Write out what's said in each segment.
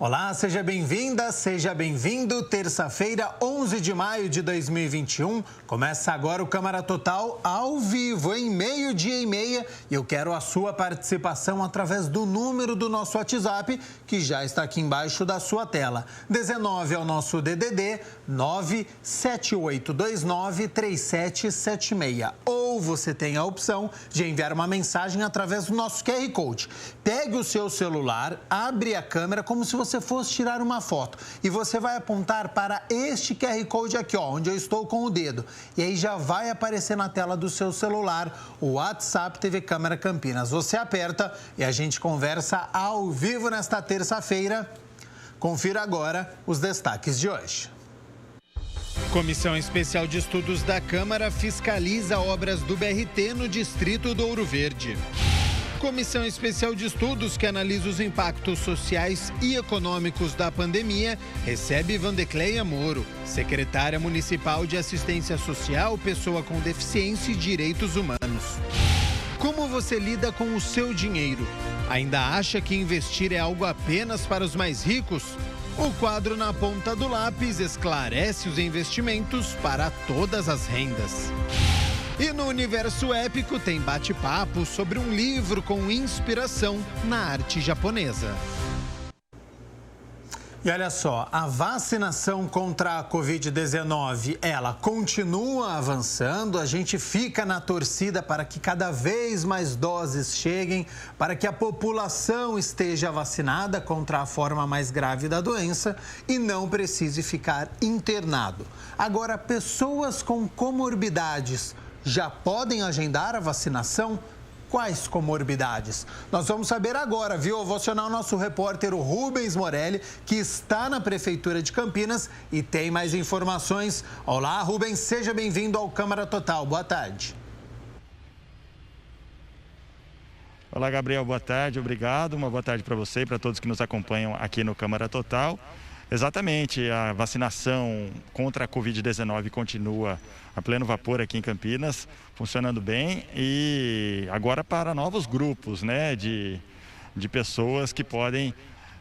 Olá, seja bem-vinda, seja bem-vindo. Terça-feira, 11 de maio de 2021. Começa agora o Câmara Total ao vivo, em 12:30. E eu quero a sua participação através do número do nosso WhatsApp, que já está aqui embaixo da sua tela. 19 é o nosso DDD, 978293776. Ou você tem a opção de enviar uma mensagem através do nosso QR Code. Pegue o seu celular, abre a câmera como se você fosse tirar uma foto e você vai apontar para este QR Code aqui, ó, onde eu estou com o dedo. E aí já vai aparecer na tela do seu celular o WhatsApp TV Câmara Campinas. Você aperta e a gente conversa ao vivo nesta terça-feira. Confira agora os destaques de hoje. Comissão Especial de Estudos da Câmara fiscaliza obras do BRT no distrito do Ouro Verde. Comissão Especial de Estudos, que analisa os impactos sociais e econômicos da pandemia, recebe Vandecleia Moro, secretária municipal de Assistência Social, Pessoa com Deficiência e Direitos Humanos. Como você lida com o seu dinheiro? Ainda acha que investir é algo apenas para os mais ricos? O quadro Na Ponta do Lápis esclarece os investimentos para todas as rendas. E no Universo Épico tem bate-papo sobre um livro com inspiração na arte japonesa. E olha só, a vacinação contra a Covid-19, ela continua avançando, a gente fica na torcida para que cada vez mais doses cheguem, para que a população esteja vacinada contra a forma mais grave da doença e não precise ficar internado. Agora, pessoas com comorbidades já podem agendar a vacinação? Quais comorbidades? Nós vamos saber agora, viu? Eu vou acionar o nosso repórter, o Rubens Morelli, que está na Prefeitura de Campinas e tem mais informações. Olá, Rubens, seja bem-vindo ao Câmara Total. Boa tarde. Olá, Gabriel, boa tarde, obrigado. Uma boa tarde para você e para todos que nos acompanham aqui no Câmara Total. Exatamente, a vacinação contra a Covid-19 continua a pleno vapor aqui em Campinas, funcionando bem e agora para novos grupos, né, de pessoas que podem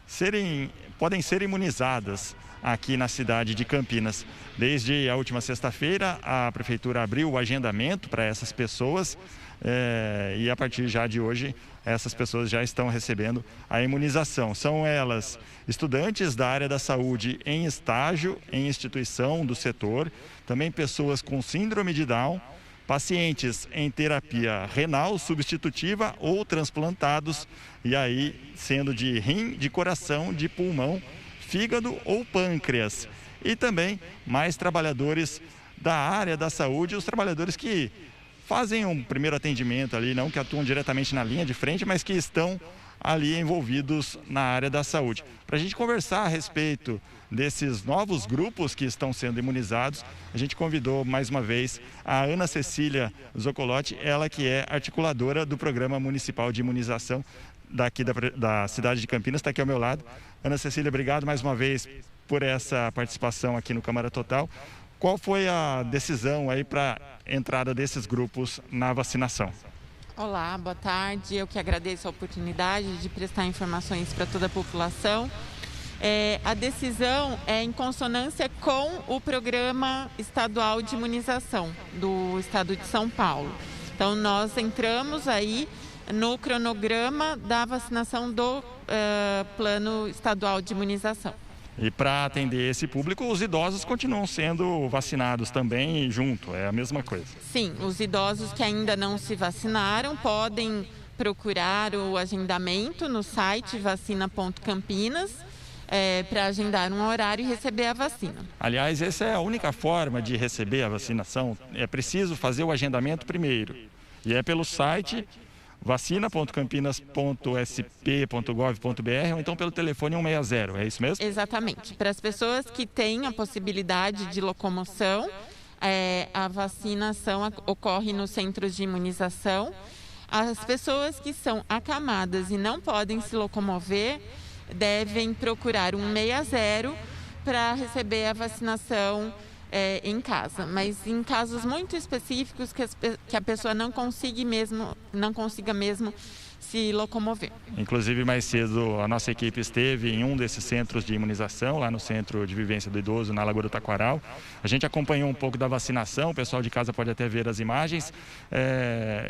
ser imunizadas aqui na cidade de Campinas. Desde a última sexta-feira, a Prefeitura abriu o agendamento para essas pessoas e a partir já de hoje, essas pessoas já estão recebendo a imunização. São elas estudantes da área da saúde em estágio, em instituição do setor, também pessoas com síndrome de Down, pacientes em terapia renal substitutiva ou transplantados, e aí sendo de rim, de coração, de pulmão, fígado ou pâncreas. E também mais trabalhadores da área da saúde, os trabalhadores que fazem um primeiro atendimento ali, não que atuam diretamente na linha de frente, mas que estão ali envolvidos na área da saúde. Para a gente conversar a respeito desses novos grupos que estão sendo imunizados, a gente convidou mais uma vez a Ana Cecília Zoccolotti, ela que é articuladora do Programa Municipal de Imunização daqui da cidade de Campinas, está aqui ao meu lado. Ana Cecília, obrigado mais uma vez por essa participação aqui no Câmara Total. Qual foi a decisão aí para a entrada desses grupos na vacinação? Olá, boa tarde. Eu que agradeço a oportunidade de prestar informações para toda a população. A decisão é em consonância com o Programa Estadual de Imunização do Estado de São Paulo. Então, nós entramos aí no cronograma da vacinação do Plano Estadual de Imunização. E para atender esse público, os idosos continuam sendo vacinados também junto, é a mesma coisa? Sim, os idosos que ainda não se vacinaram podem procurar o agendamento no site vacina.campinas para agendar um horário e receber a vacina. Aliás, essa é a única forma de receber a vacinação, é preciso fazer o agendamento primeiro. E é pelo site vacina.campinas.sp.gov.br ou então pelo telefone 160, é isso mesmo? Exatamente. Para as pessoas que têm a possibilidade de locomoção, a vacinação ocorre nos centros de imunização. As pessoas que são acamadas e não podem se locomover devem procurar 160 para receber a vacinação em casa, mas em casos muito específicos que a pessoa não consiga mesmo se locomover. Inclusive, mais cedo, a nossa equipe esteve em um desses centros de imunização, lá no Centro de Vivência do Idoso, na Lagoa do Taquaral. A gente acompanhou um pouco da vacinação, o pessoal de casa pode até ver as imagens,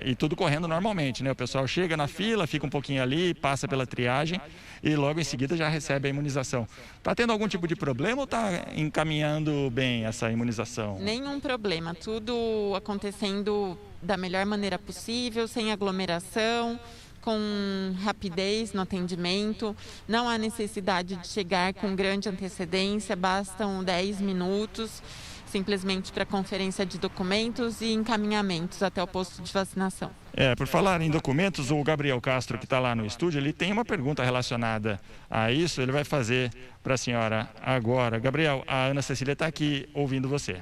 e tudo correndo normalmente, né? O pessoal chega na fila, fica um pouquinho ali, passa pela triagem e logo em seguida já recebe a imunização. Está tendo algum tipo de problema ou está encaminhando bem essa imunização? Nenhum problema, tudo acontecendo da melhor maneira possível, sem aglomeração, com rapidez no atendimento. Não há necessidade de chegar com grande antecedência, bastam 10 minutos simplesmente para conferência de documentos e encaminhamentos até o posto de vacinação. Por falar em documentos, o Gabriel Castro, que está lá no estúdio, ele tem uma pergunta relacionada a isso, ele vai fazer para a senhora agora. Gabriel, a Ana Cecília está aqui ouvindo você.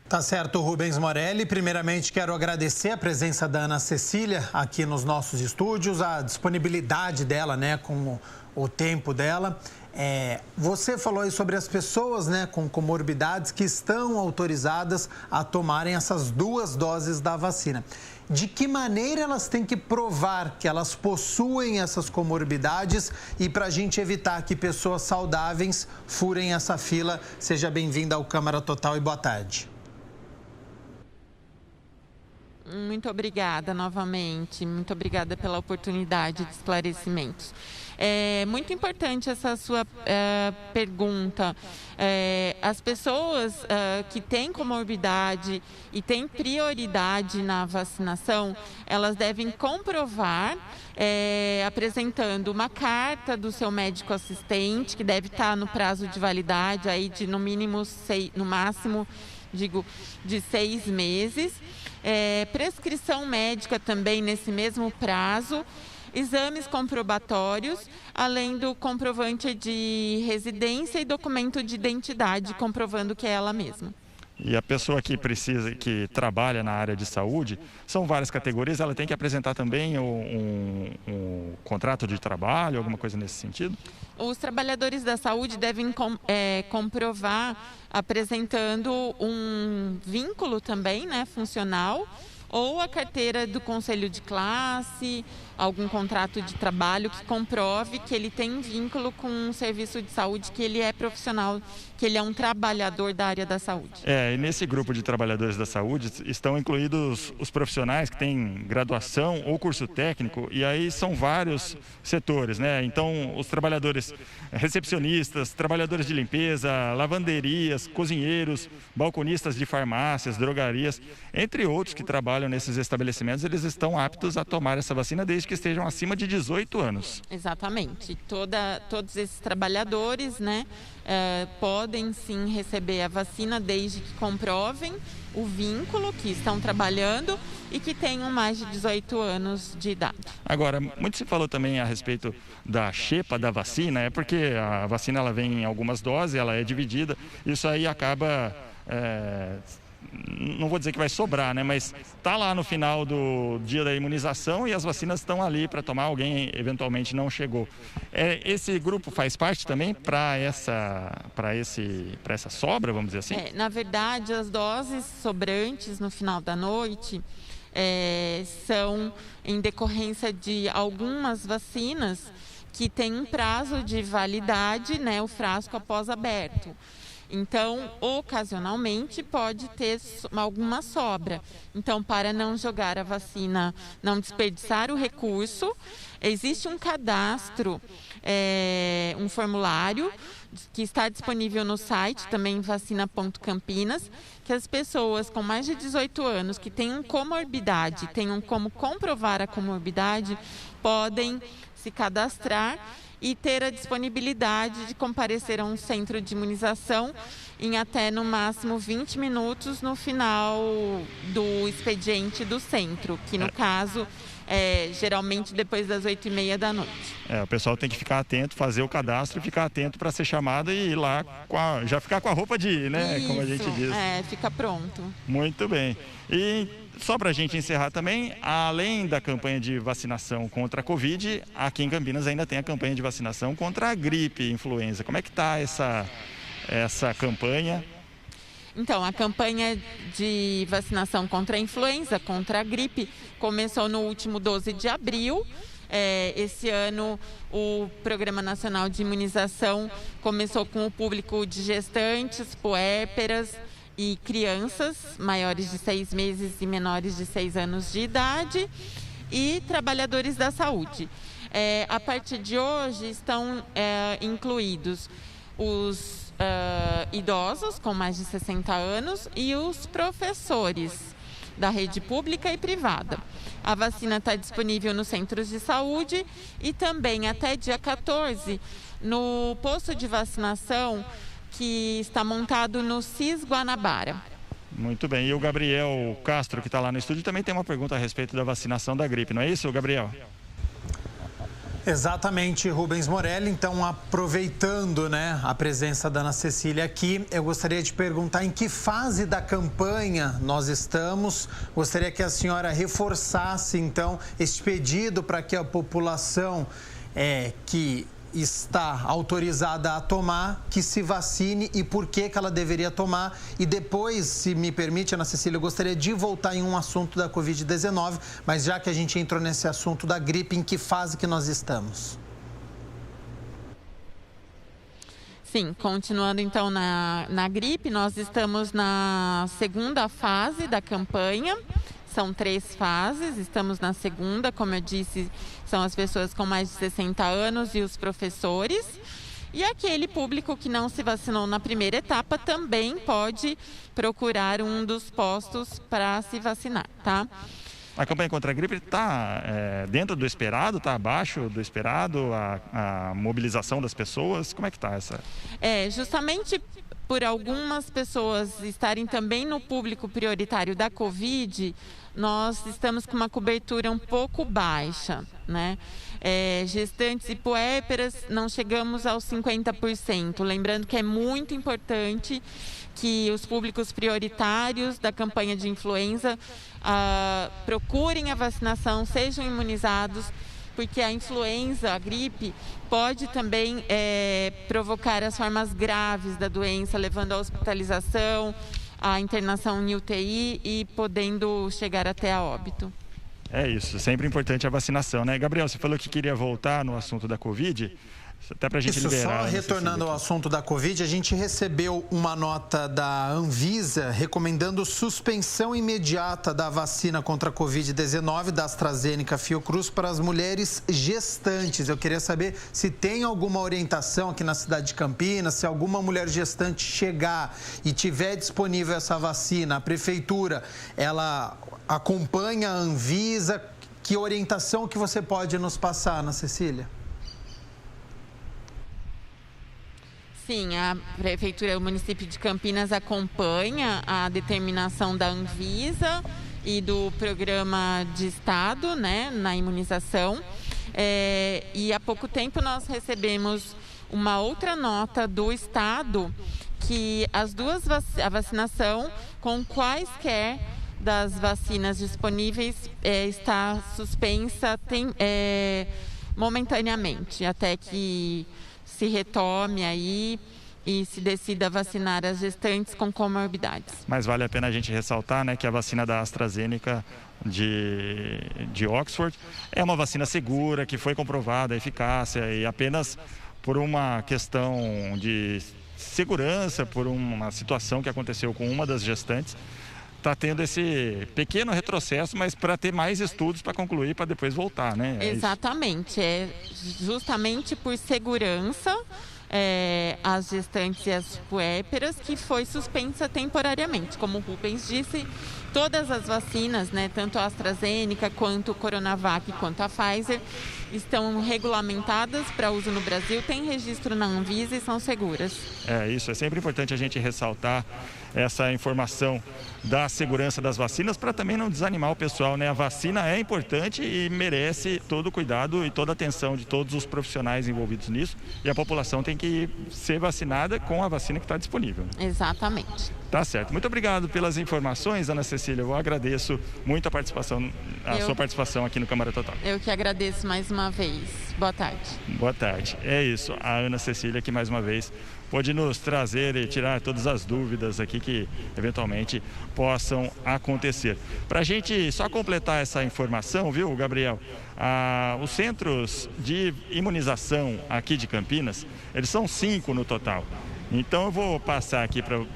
Tá certo, Rubens Morelli. Primeiramente, quero agradecer a presença da Ana Cecília aqui nos nossos estúdios, a disponibilidade dela, né, com o tempo dela. Você falou aí sobre as pessoas, né, com comorbidades que estão autorizadas a tomarem essas 2 doses da vacina. De que maneira elas têm que provar que elas possuem essas comorbidades e para a gente evitar que pessoas saudáveis furem essa fila? Seja bem-vinda ao Câmara Total e boa tarde. Muito obrigada novamente, muito obrigada pela oportunidade de esclarecimentos. É muito importante essa sua pergunta. As pessoas que têm comorbidade e têm prioridade na vacinação, elas devem comprovar apresentando uma carta do seu médico assistente, que deve estar no prazo de validade aí de no máximo de 6 meses. Prescrição médica também nesse mesmo prazo, exames comprobatórios, além do comprovante de residência e documento de identidade comprovando que é ela mesma. E a pessoa que trabalha na área de saúde, são várias categorias, ela tem que apresentar também um contrato de trabalho, alguma coisa nesse sentido? Os trabalhadores da saúde devem comprovar apresentando um vínculo também, né, funcional, ou a carteira do conselho de classe, algum contrato de trabalho que comprove que ele tem um vínculo com um serviço de saúde, que ele é profissional, que ele é um trabalhador da área da saúde. E nesse grupo de trabalhadores da saúde estão incluídos os profissionais que têm graduação ou curso técnico, e aí são vários setores, né? Então, os trabalhadores recepcionistas, trabalhadores de limpeza, lavanderias, cozinheiros, balconistas de farmácias, drogarias, entre outros que trabalham nesses estabelecimentos, eles estão aptos a tomar essa vacina desde que estejam acima de 18 anos. Exatamente. Todos esses trabalhadores, né, podem sim receber a vacina desde que comprovem o vínculo, que estão trabalhando e que tenham mais de 18 anos de idade. Agora, muito se falou também a respeito da xepa da vacina, porque a vacina ela vem em algumas doses, ela é dividida, isso aí acaba... não vou dizer que vai sobrar, né? Mas está lá no final do dia da imunização e as vacinas estão ali para tomar, alguém eventualmente não chegou. Esse grupo faz parte também para essa sobra, vamos dizer assim? Na verdade, as doses sobrantes no final da noite são em decorrência de algumas vacinas que têm um prazo de validade, né? O frasco após aberto. Então, ocasionalmente, pode ter alguma sobra. Então, para não jogar a vacina, não desperdiçar o recurso, existe um cadastro, um formulário que está disponível no site, também vacina.campinas, que as pessoas com mais de 18 anos que tenham comorbidade, tenham como comprovar a comorbidade, podem se cadastrar e ter a disponibilidade de comparecer a um centro de imunização em até no máximo 20 minutos no final do expediente do centro, que no caso geralmente depois das 8h30 da noite. O pessoal tem que ficar atento, fazer o cadastro e ficar atento para ser chamado e ir lá, já ficar com a roupa de ir, né? Isso, como a gente diz. Fica pronto. Muito bem. E só para a gente encerrar também, além da campanha de vacinação contra a Covid, aqui em Campinas ainda tem a campanha de vacinação contra a gripe influenza. Como é que está essa campanha? Então, a campanha de vacinação contra a influenza, contra a gripe, começou no último 12 de abril. Esse ano, o Programa Nacional de Imunização começou com o público de gestantes, puérperas e crianças maiores de 6 meses e menores de 6 anos de idade e trabalhadores da saúde. A partir de hoje estão incluídos os idosos com mais de 60 anos e os professores da rede pública e privada. A vacina está disponível nos centros de saúde e também até dia 14 no posto de vacinação que está montado no CIS Guanabara. Muito bem. E o Gabriel Castro, que está lá no estúdio, também tem uma pergunta a respeito da vacinação da gripe, não é isso, Gabriel? Exatamente, Rubens Morelli. Então, aproveitando, né, a presença da Ana Cecília aqui, eu gostaria de perguntar em que fase da campanha nós estamos. Gostaria que a senhora reforçasse, então, esse pedido para que a população que está autorizada a tomar, que se vacine e por que ela deveria tomar. E depois, se me permite, Ana Cecília, eu gostaria de voltar em um assunto da Covid-19, mas já que a gente entrou nesse assunto da gripe, em que fase que nós estamos? Sim, continuando então na gripe, nós estamos na segunda fase da campanha. São 3 fases, estamos na segunda, como eu disse, são as pessoas com mais de 60 anos e os professores. E aquele público que não se vacinou na primeira etapa também pode procurar um dos postos para se vacinar, tá? A campanha contra a gripe está dentro do esperado, está abaixo do esperado, a mobilização das pessoas, como é que está essa? Justamente por algumas pessoas estarem também no público prioritário da Covid, nós estamos com uma cobertura um pouco baixa, né? Gestantes e puérperas não chegamos aos 50%. Lembrando que é muito importante que os públicos prioritários da campanha de influenza procurem a vacinação, sejam imunizados, porque a influenza, a gripe, pode também provocar as formas graves da doença, levando à hospitalização, à internação em UTI e podendo chegar até a óbito. É isso, sempre importante a vacinação, né? Gabriel, você falou que queria voltar no assunto da Covid, até para a gente liberar. Só retornando ao assunto da Covid, a gente recebeu uma nota da Anvisa recomendando suspensão imediata da vacina contra a Covid-19 da AstraZeneca Fiocruz para as mulheres gestantes. Eu queria saber se tem alguma orientação aqui na cidade de Campinas, se alguma mulher gestante chegar e tiver disponível essa vacina, a prefeitura, ela acompanha a Anvisa. Que orientação que você pode nos passar, Ana Cecília? Sim, a Prefeitura, o município de Campinas acompanha a determinação da Anvisa e do Programa de Estado, né, na imunização. E há pouco tempo nós recebemos uma outra nota do Estado que a vacinação com quaisquer das vacinas disponíveis está suspensa momentaneamente, até que se retome aí e se decida vacinar as gestantes com comorbidades. Mas vale a pena a gente ressaltar, né, que a vacina da AstraZeneca de Oxford é uma vacina segura, que foi comprovada a eficácia e apenas por uma questão de segurança, por uma situação que aconteceu com uma das gestantes, está tendo esse pequeno retrocesso, mas para ter mais estudos para concluir, para depois voltar, né? Exatamente, justamente por segurança, as gestantes e as puérperas, que foi suspensa temporariamente. Como o Rubens disse, todas as vacinas, né, tanto a AstraZeneca, quanto o Coronavac, quanto a Pfizer, estão regulamentadas para uso no Brasil, tem registro na Anvisa e são seguras. Isso, é sempre importante a gente ressaltar essa informação da segurança das vacinas para também não desanimar o pessoal, né? A vacina é importante e merece todo o cuidado e toda a atenção de todos os profissionais envolvidos nisso, e a população tem que ser vacinada com a vacina que está disponível. Exatamente. Tá certo. Muito obrigado pelas informações, Ana Cecília. Cecília, eu agradeço muito a sua participação aqui no Câmara Total. Eu que agradeço mais uma vez. Boa tarde. Boa tarde. É isso, a Ana Cecília que mais uma vez pode nos trazer e tirar todas as dúvidas aqui que eventualmente possam acontecer. Para a gente só completar essa informação, viu, Gabriel? Os centros de imunização aqui de Campinas, eles são 5 no total. Então eu vou passar aqui para o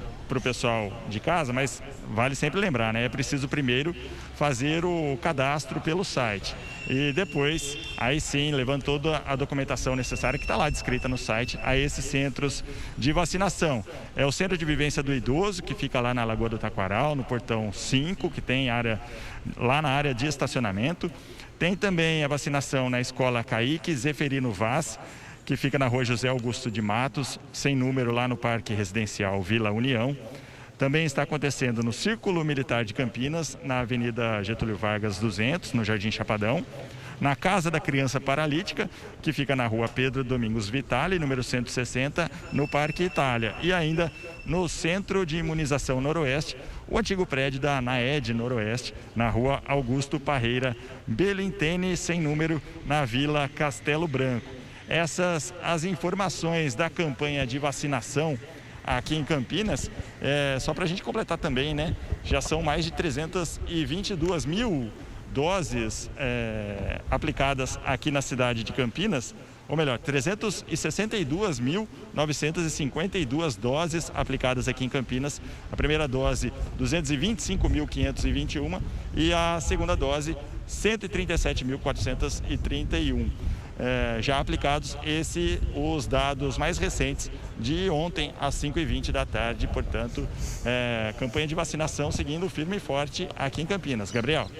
pessoal de casa, mas vale sempre lembrar, né? É preciso primeiro fazer o cadastro pelo site e depois, aí sim, levando toda a documentação necessária que está lá descrita no site a esses centros de vacinação. É o Centro de Vivência do Idoso, que fica lá na Lagoa do Taquaral, no portão 5, que tem área lá na área de estacionamento. Tem também a vacinação na Escola Caíque Zeferino Vaz, que fica na Rua José Augusto de Matos, sem número, lá no Parque Residencial Vila União. Também está acontecendo no Círculo Militar de Campinas, na Avenida Getúlio Vargas 200, no Jardim Chapadão. Na Casa da Criança Paralítica, que fica na Rua Pedro Domingos Vitale, número 160, no Parque Itália. E ainda no Centro de Imunização Noroeste, o antigo prédio da ANAED Noroeste, na Rua Augusto Parreira Belintene, sem número, na Vila Castelo Branco. Essas as informações da campanha de vacinação aqui em Campinas, só para a gente completar também, né? Já são mais de 322 mil doses aplicadas aqui na cidade de Campinas, ou melhor, 362.952 doses aplicadas aqui em Campinas. A primeira dose, 225.521 e a segunda dose, 137.431. Já aplicados, os dados mais recentes de ontem às 5h20 da tarde, portanto, campanha de vacinação seguindo firme e forte aqui em Campinas. Gabriel.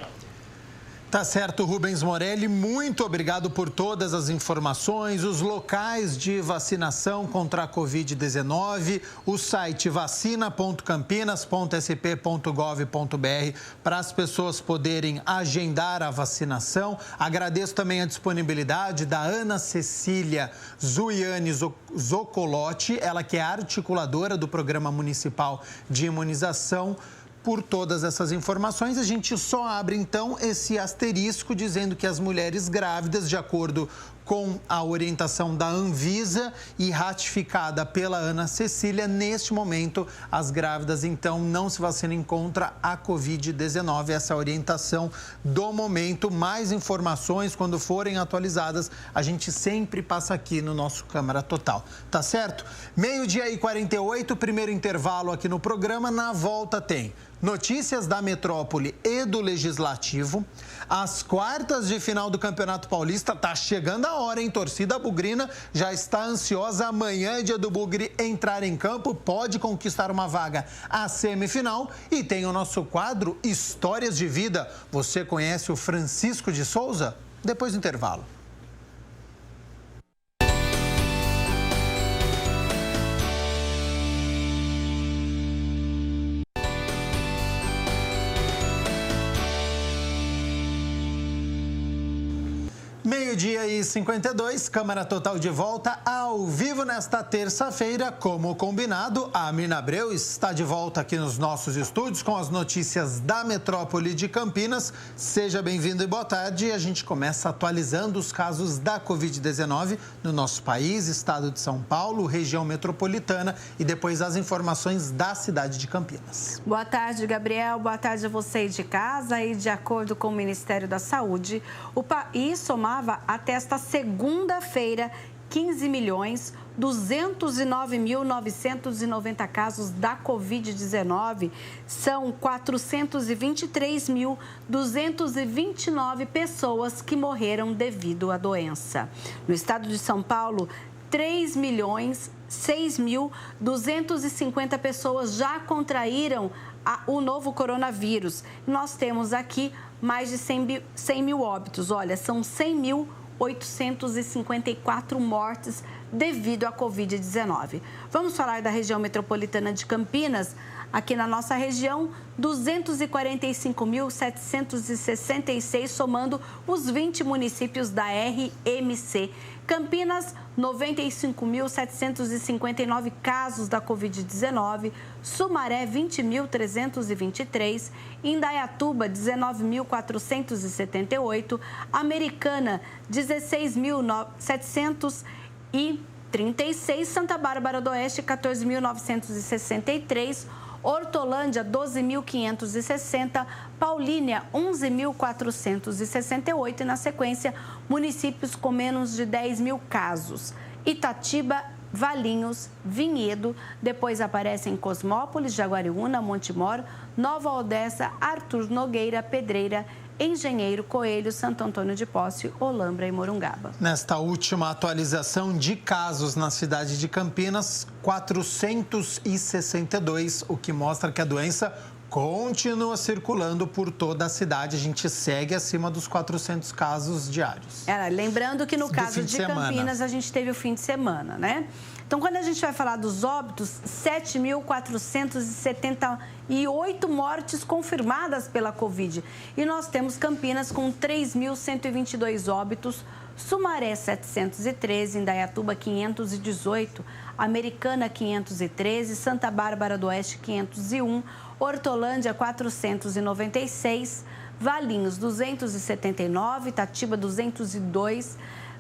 Tá certo, Rubens Morelli, muito obrigado por todas as informações, os locais de vacinação contra a Covid-19, o site vacina.campinas.sp.gov.br para as pessoas poderem agendar a vacinação. Agradeço também a disponibilidade da Ana Cecília Zuiani Zoccolotti, ela que é articuladora do Programa Municipal de Imunização. Por todas essas informações, a gente só abre, então, esse asterisco dizendo que as mulheres grávidas, de acordo com a orientação da Anvisa e ratificada pela Ana Cecília, neste momento, as grávidas, então, não se vacinem contra a Covid-19. Essa é a orientação do momento. Mais informações, quando forem atualizadas, a gente sempre passa aqui no nosso Câmara Total. Tá certo? 12h48, primeiro intervalo aqui no programa. Na volta tem notícias da metrópole e do Legislativo. As quartas de final do Campeonato Paulista, tá chegando a hora, hein? Torcida bugrina já está ansiosa. Amanhã é dia do Bugre entrar em campo, pode conquistar uma vaga à semifinal. E tem o nosso quadro Histórias de Vida. Você conhece o Francisco de Souza? Depois do intervalo. Meio-dia e 52, Câmara Total de volta ao vivo nesta terça-feira. Como combinado, a Mirna Abreu está de volta aqui nos nossos estúdios com as notícias da metrópole de Campinas. Seja bem-vindo e boa tarde. A gente começa atualizando os casos da Covid-19 no nosso país, estado de São Paulo, região metropolitana e depois as informações da cidade de Campinas. Boa tarde, Gabriel. Boa tarde a você de casa. E de acordo com o Ministério da Saúde, o país somava até esta segunda-feira 15.209.990 casos da Covid-19. São 423.229 pessoas que morreram devido à doença. No estado de São Paulo, 3.006.250 pessoas já contraíram o novo coronavírus. Nós temos aqui mais de 100 mil óbitos. Olha, são 100.854 mortes devido à Covid-19. Vamos falar da região metropolitana de Campinas. Aqui na nossa região, 245.766, somando os 20 municípios da RMC. Campinas, 95.759 casos da Covid-19. Sumaré, 20.323. Indaiatuba, 19.478. Americana, 16.736. Santa Bárbara do Oeste, 14.963. Hortolândia, 12.560, Paulínia, 11.468 e, na sequência, municípios com menos de 10 mil casos. Itatiba, Valinhos, Vinhedo, depois aparecem Cosmópolis, Jaguariúna, Montemor, Nova Odessa, Arthur Nogueira, Pedreira, Engenheiro, Coelho, Santo Antônio de Posse, Olambra e Morungaba. Nesta última atualização de casos na cidade de Campinas, 462, o que mostra que a doença continua circulando por toda a cidade. A gente segue acima dos 400 casos diários. Lembrando que no caso de Campinas, a gente teve o fim de semana, né? Então, quando a gente vai falar dos óbitos, 7.478 mortes confirmadas pela Covid. E nós temos Campinas com 3.122 óbitos, Sumaré 713, Indaiatuba 518, Americana 513, Santa Bárbara do Oeste 501, Hortolândia 496, Valinhos 279, Itatiba 202,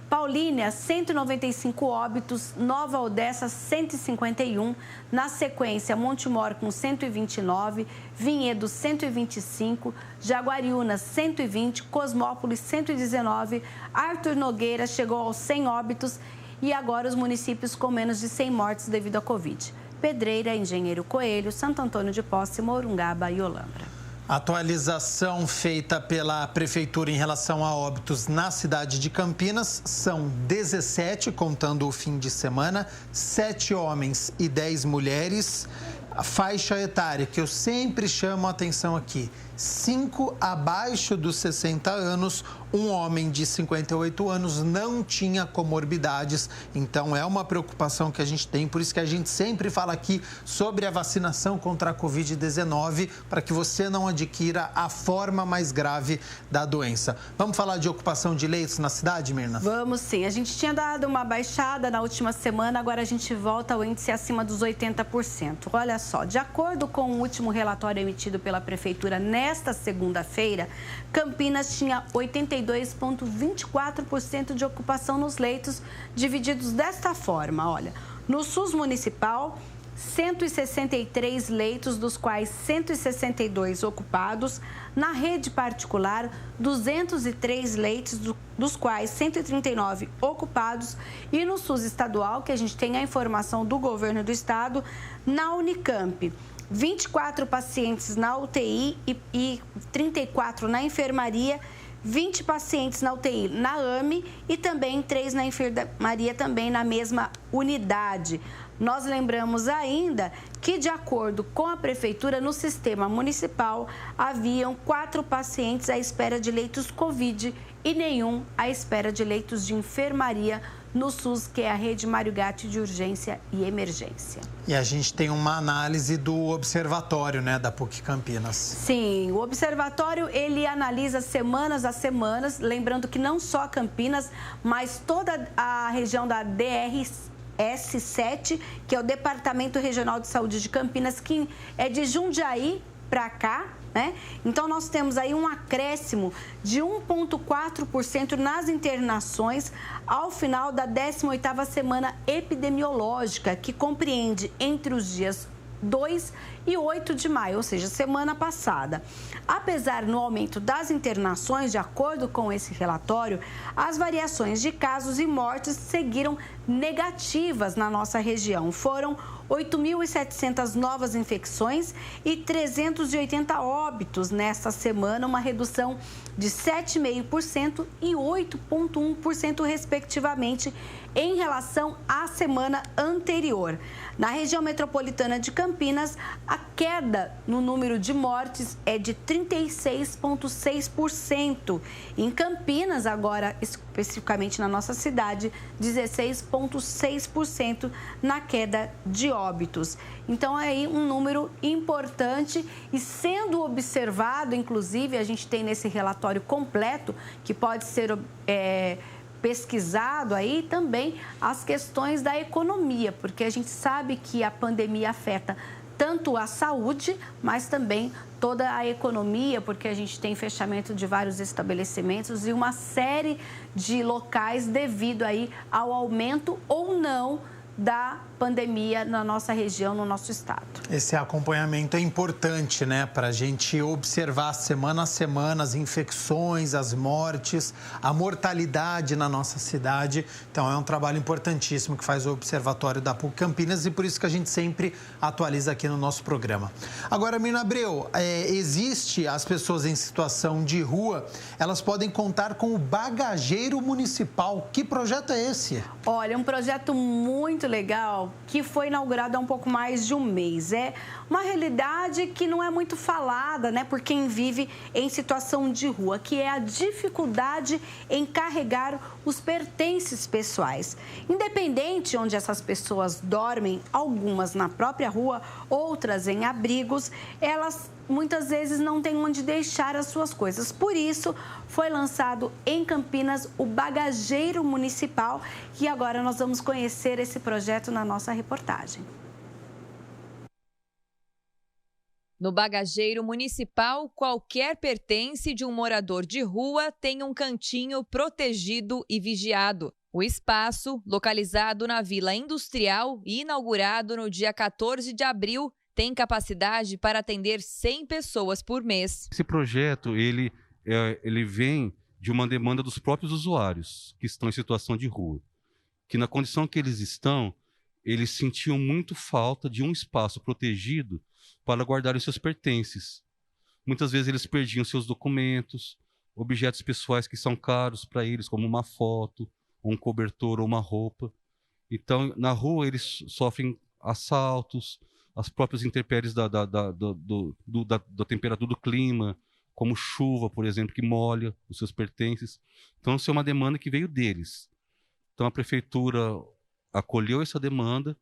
Paulínia, 195 óbitos, Nova Odessa, 151, na sequência, Montemor com 129, Vinhedo, 125, Jaguariúna, 120, Cosmópolis, 119, Arthur Nogueira chegou aos 100 óbitos e agora os municípios com menos de 100 mortes devido à Covid. Pedreira, Engenheiro Coelho, Santo Antônio de Posse, Morungaba e Olambra. Atualização feita pela Prefeitura em relação a óbitos na cidade de Campinas são 17, contando o fim de semana, 7 homens e 10 mulheres. A faixa etária, que eu sempre chamo a atenção aqui, 5 abaixo dos 60 anos, um homem de 58 anos não tinha comorbidades, então é uma preocupação que a gente tem, por isso que a gente sempre fala aqui sobre a vacinação contra a Covid-19, para que você não adquira a forma mais grave da doença. Vamos falar de ocupação de leitos na cidade, Mirna? Vamos sim, a gente tinha dado uma baixada na última semana, agora a gente volta ao índice acima dos 80%. Olha só, de acordo com o último relatório emitido pela Prefeitura nesta segunda-feira, Campinas tinha 82,24% de ocupação nos leitos, divididos desta forma, olha, no SUS municipal, 163 leitos, dos quais 162 ocupados, na rede particular, 203 leitos, dos quais 139 ocupados, e no SUS estadual, que a gente tem a informação do governo do estado, na Unicamp, 24 pacientes na UTI e 34 na enfermaria, 20 pacientes na UTI na AME e também 3 na enfermaria, também na mesma unidade. Nós lembramos ainda que, de acordo com a Prefeitura, no sistema municipal, haviam 4 pacientes à espera de leitos Covid e nenhum à espera de leitos de enfermaria no SUS, que é a rede Mário Gatti de urgência e emergência. E a gente tem uma análise do observatório, né, da PUC Campinas. Sim, o observatório, ele analisa semanas a semanas, lembrando que não só Campinas, mas toda a região da DRS7, que é o Departamento Regional de Saúde de Campinas, que é de Jundiaí para cá, né? Então, nós temos aí um acréscimo de 1,4% nas internações ao final da 18ª semana epidemiológica, que compreende entre os dias 2 e 8 de maio, ou seja, semana passada. Apesar no aumento das internações, de acordo com esse relatório, as variações de casos e mortes seguiram negativas na nossa região. Foram 8.700 novas infecções e 380 óbitos nesta semana, uma redução de 7,5% e 8,1% respectivamente em relação à semana anterior. Na região metropolitana de Campinas, a queda no número de mortes é de 36,6%. Em Campinas, agora especificamente na nossa cidade, 16,6% na queda de óbitos. Então, aí um número importante e sendo observado, inclusive, a gente tem nesse relatório completo, que pode ser pesquisado aí também as questões da economia, porque a gente sabe que a pandemia afeta tanto a saúde, mas também toda a economia, porque a gente tem fechamento de vários estabelecimentos e uma série de locais devido aí ao aumento ou não da pandemia na nossa região, no nosso estado. Esse acompanhamento é importante, né? Para a gente observar semana a semana as infecções, as mortes, a mortalidade na nossa cidade. Então, é um trabalho importantíssimo que faz o Observatório da PUC Campinas e por isso que a gente sempre atualiza aqui no nosso programa. Agora, Mirna Abreu, as pessoas em situação de rua, elas podem contar com o bagageiro municipal. Que projeto é esse? Olha, um projeto muito legal que foi inaugurado há um pouco mais de um mês. É uma realidade que não é muito falada, né, por quem vive em situação de rua, que é a dificuldade em carregar os pertences pessoais. Independente onde essas pessoas dormem, algumas na própria rua, outras em abrigos, elas muitas vezes não têm onde deixar as suas coisas. Por isso, foi lançado em Campinas o Bagageiro Municipal e agora nós vamos conhecer esse projeto na nossa reportagem. No Bagageiro Municipal, qualquer pertence de um morador de rua tem um cantinho protegido e vigiado. O espaço, localizado na Vila Industrial e inaugurado no dia 14 de abril, tem capacidade para atender 100 pessoas por mês. Esse projeto, ele vem de uma demanda dos próprios usuários que estão em situação de rua, que na condição que eles estão, eles sentiam muito falta de um espaço protegido para guardar os seus pertences. Muitas vezes eles perdiam seus documentos, objetos pessoais que são caros para eles, como uma foto, um cobertor ou uma roupa. Então, na rua, eles sofrem assaltos, as próprias intempéries da temperatura do clima, como chuva, por exemplo, que molha os seus pertences. Então, isso é uma demanda que veio deles. Então, a prefeitura acolheu essa demanda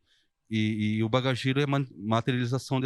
e o bagageiro é a materialização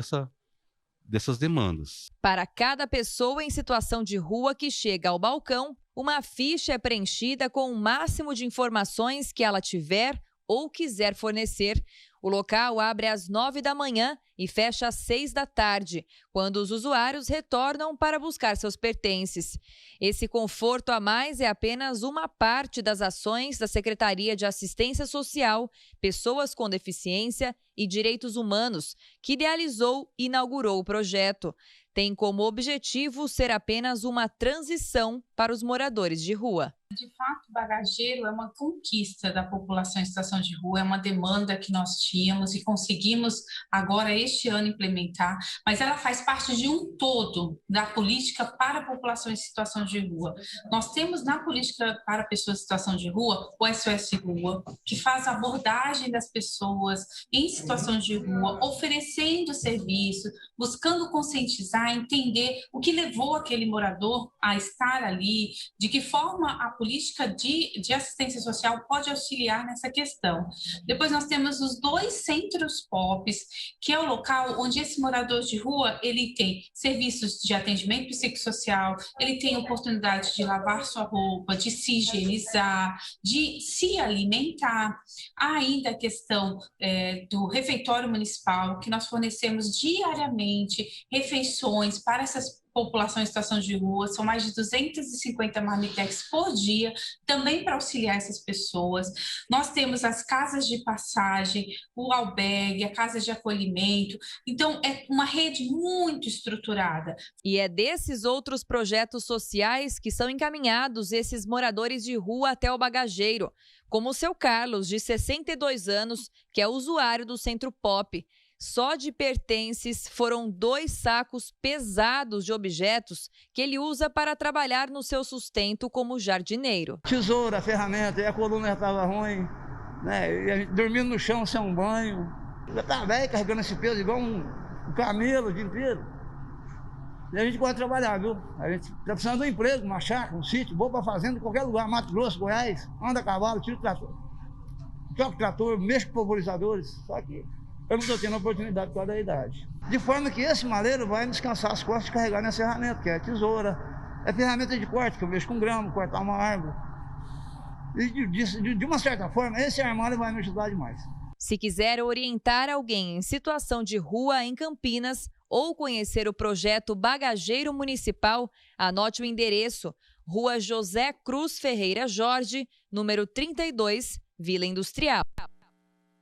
dessas demandas. Para cada pessoa em situação de rua que chega ao balcão, uma ficha é preenchida com o máximo de informações que ela tiver ou quiser fornecer. O local abre às 9 da manhã e fecha às 6 da tarde, quando os usuários retornam para buscar seus pertences. Esse conforto a mais é apenas uma parte das ações da Secretaria de Assistência Social, Pessoas com Deficiência e Direitos Humanos, que idealizou e inaugurou o projeto. Tem como objetivo ser apenas uma transição para os moradores de rua. De fato, o bagageiro é uma conquista da população em situação de rua, é uma demanda que nós tínhamos e conseguimos agora este ano implementar, mas ela faz parte de um todo da política para a população em situação de rua. Nós temos na política para pessoas em situação de rua o SOS Rua, que faz a abordagem das pessoas em situação de rua, oferecendo serviço, buscando conscientizar, entender o que levou aquele morador a estar ali, de que forma a política de assistência social pode auxiliar nessa questão. Depois nós temos os 2 centros POPs, que é o local onde esse morador de rua ele tem serviços de atendimento psicossocial, ele tem oportunidade de lavar sua roupa, de se higienizar, de se alimentar. Há ainda a questão do refeitório municipal, que nós fornecemos diariamente refeições para população em situação de rua, são mais de 250 marmitex por dia, também para auxiliar essas pessoas. Nós temos as casas de passagem, o albergue, a casa de acolhimento, então é uma rede muito estruturada. E é desses outros projetos sociais que são encaminhados esses moradores de rua até o bagageiro, como o seu Carlos, de 62 anos, que é usuário do Centro Pop. Só de pertences foram 2 sacos pesados de objetos que ele usa para trabalhar no seu sustento como jardineiro. Tesoura, ferramenta, e a coluna já estava ruim, né? E a gente dormindo no chão sem um banho. Já estava velho carregando esse peso igual um camelo o dia inteiro. E a gente gosta de trabalhar, viu? A gente está precisando de um emprego, uma chácara, um sítio, boa para fazenda, em qualquer lugar, Mato Grosso, Goiás, anda a cavalo, tira o trator. Toca o trator, mexe com pulverizadores, só que eu não estou tendo a oportunidade por causa da idade. De forma que esse maleiro vai descansar as costas de carregar nessa ferramenta, que é a tesoura, é ferramenta de corte, que eu mexo com grama, cortar uma árvore. E de uma certa forma, esse armário vai me ajudar demais. Se quiser orientar alguém em situação de rua em Campinas ou conhecer o projeto Bagageiro Municipal, anote o endereço: Rua José Cruz Ferreira Jorge, número 32, Vila Industrial.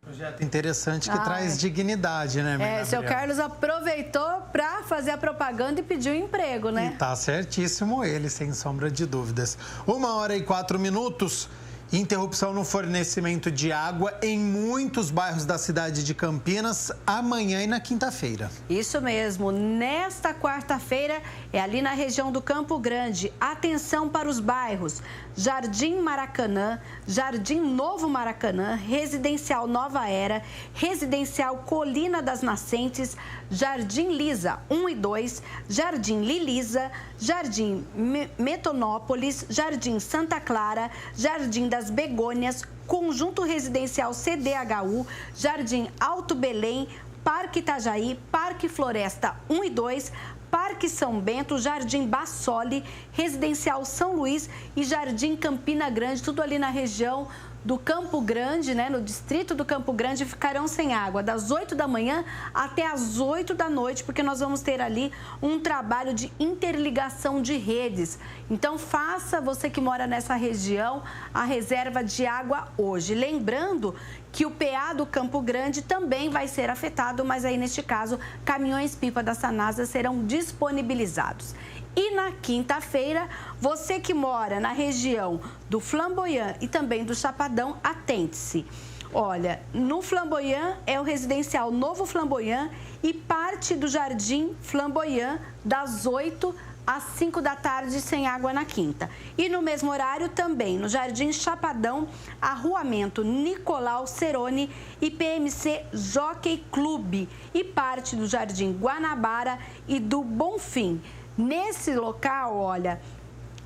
Projeto interessante que traz dignidade, né, seu Carlos aproveitou para fazer a propaganda e pediu emprego, né? E tá certíssimo ele, sem sombra de dúvidas. 1h04. Interrupção no fornecimento de água em muitos bairros da cidade de Campinas amanhã e na quinta-feira. Isso mesmo. Nesta quarta-feira é ali na região do Campo Grande. Atenção para os bairros: Jardim Maracanã, Jardim Novo Maracanã, Residencial Nova Era, Residencial Colina das Nascentes, Jardim Lisa 1 e 2, Jardim Lilisa, Jardim Metonópolis, Jardim Santa Clara, Jardim das Begônias, Conjunto Residencial CDHU, Jardim Alto Belém, Parque Itajaí, Parque Floresta 1 e 2, Parque São Bento, Jardim Bassoli, Residencial São Luís e Jardim Campina Grande, tudo ali na região do Campo Grande, né, no distrito do Campo Grande, ficarão sem água das 8 da manhã até as 8 da noite, porque nós vamos ter ali um trabalho de interligação de redes. Então, faça, você que mora nessa região, a reserva de água hoje. Lembrando que o PA do Campo Grande também vai ser afetado, mas aí, neste caso, caminhões-pipa da Sanasa serão disponibilizados. E na quinta-feira, você que mora na região do Flamboyant e também do Chapadão, atente-se. Olha, no Flamboyant é o residencial Novo Flamboyant e parte do Jardim Flamboyant das 8 às 5 da tarde sem água na quinta. E no mesmo horário também no Jardim Chapadão, arruamento Nicolau Ceroni e PMC Jockey Clube e parte do Jardim Guanabara e do Bonfim. Nesse local, olha,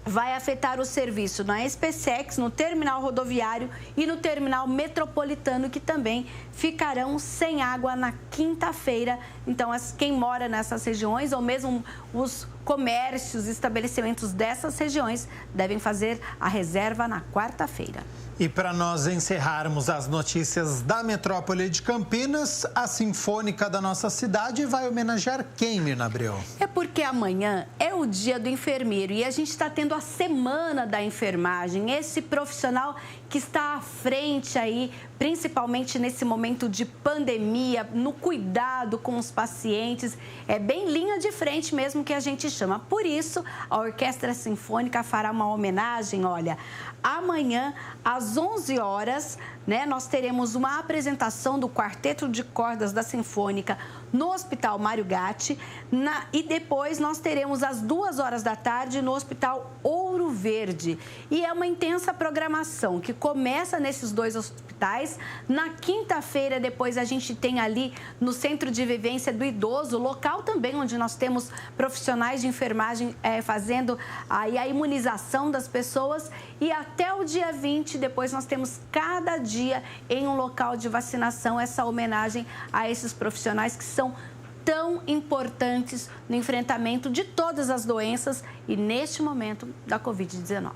vai afetar o serviço na SpaceX, no terminal rodoviário e no terminal metropolitano, que também ficarão sem água na quinta-feira. Então, quem mora nessas regiões, ou mesmo os comércios, estabelecimentos dessas regiões, devem fazer a reserva na quarta-feira. E para nós encerrarmos as notícias da metrópole de Campinas, a Sinfônica da nossa cidade vai homenagear quem, Mirna Abreu? É porque amanhã é o dia do enfermeiro e a gente está tendo a Semana da Enfermagem, esse profissional que está à frente aí, principalmente nesse momento de pandemia, no cuidado com os pacientes, é bem linha de frente mesmo que a gente chama. Por isso, a Orquestra Sinfônica fará uma homenagem, olha, amanhã às 11 horas, né, nós teremos uma apresentação do Quarteto de Cordas da Sinfônica no Hospital Mário Gatti, e depois nós teremos às 2 horas da tarde no Hospital Ouro Verde. E é uma intensa programação que começa nesses 2 hospitais. Na quinta-feira, depois a gente tem ali no Centro de Vivência do Idoso, local também onde nós temos profissionais de enfermagem fazendo aí a imunização das pessoas. E até o dia 20, depois nós temos cada dia em um local de vacinação essa homenagem a esses profissionais que são tão importantes no enfrentamento de todas as doenças e neste momento da Covid-19.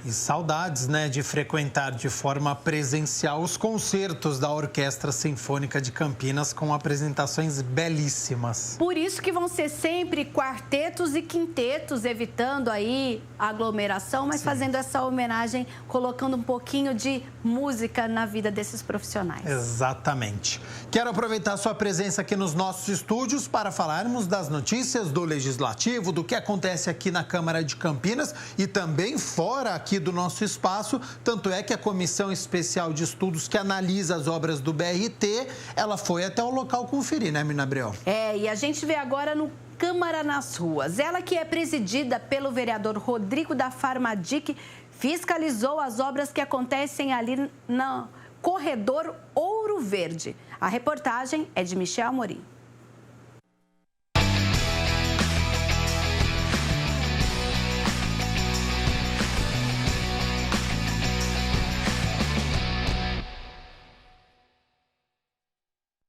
E saudades, né, de frequentar de forma presencial os concertos da Orquestra Sinfônica de Campinas com apresentações belíssimas. Por isso que vão ser sempre quartetos e quintetos, evitando aí aglomeração, mas fazendo essa homenagem, colocando um pouquinho de música na vida desses profissionais. Exatamente. Quero aproveitar a sua presença aqui nos nossos estúdios para falarmos das notícias do Legislativo, do que acontece aqui na Câmara de Campinas e também fora aqui do nosso espaço. Tanto é que a Comissão Especial de Estudos que analisa as obras do BRT, ela foi até o local conferir, né, Mina Abreu? E a gente vê agora no Câmara nas Ruas. Ela, que é presidida pelo vereador Rodrigo da Farmadic, fiscalizou as obras que acontecem ali no Corredor Ouro Verde. A reportagem é de Michel Amorim.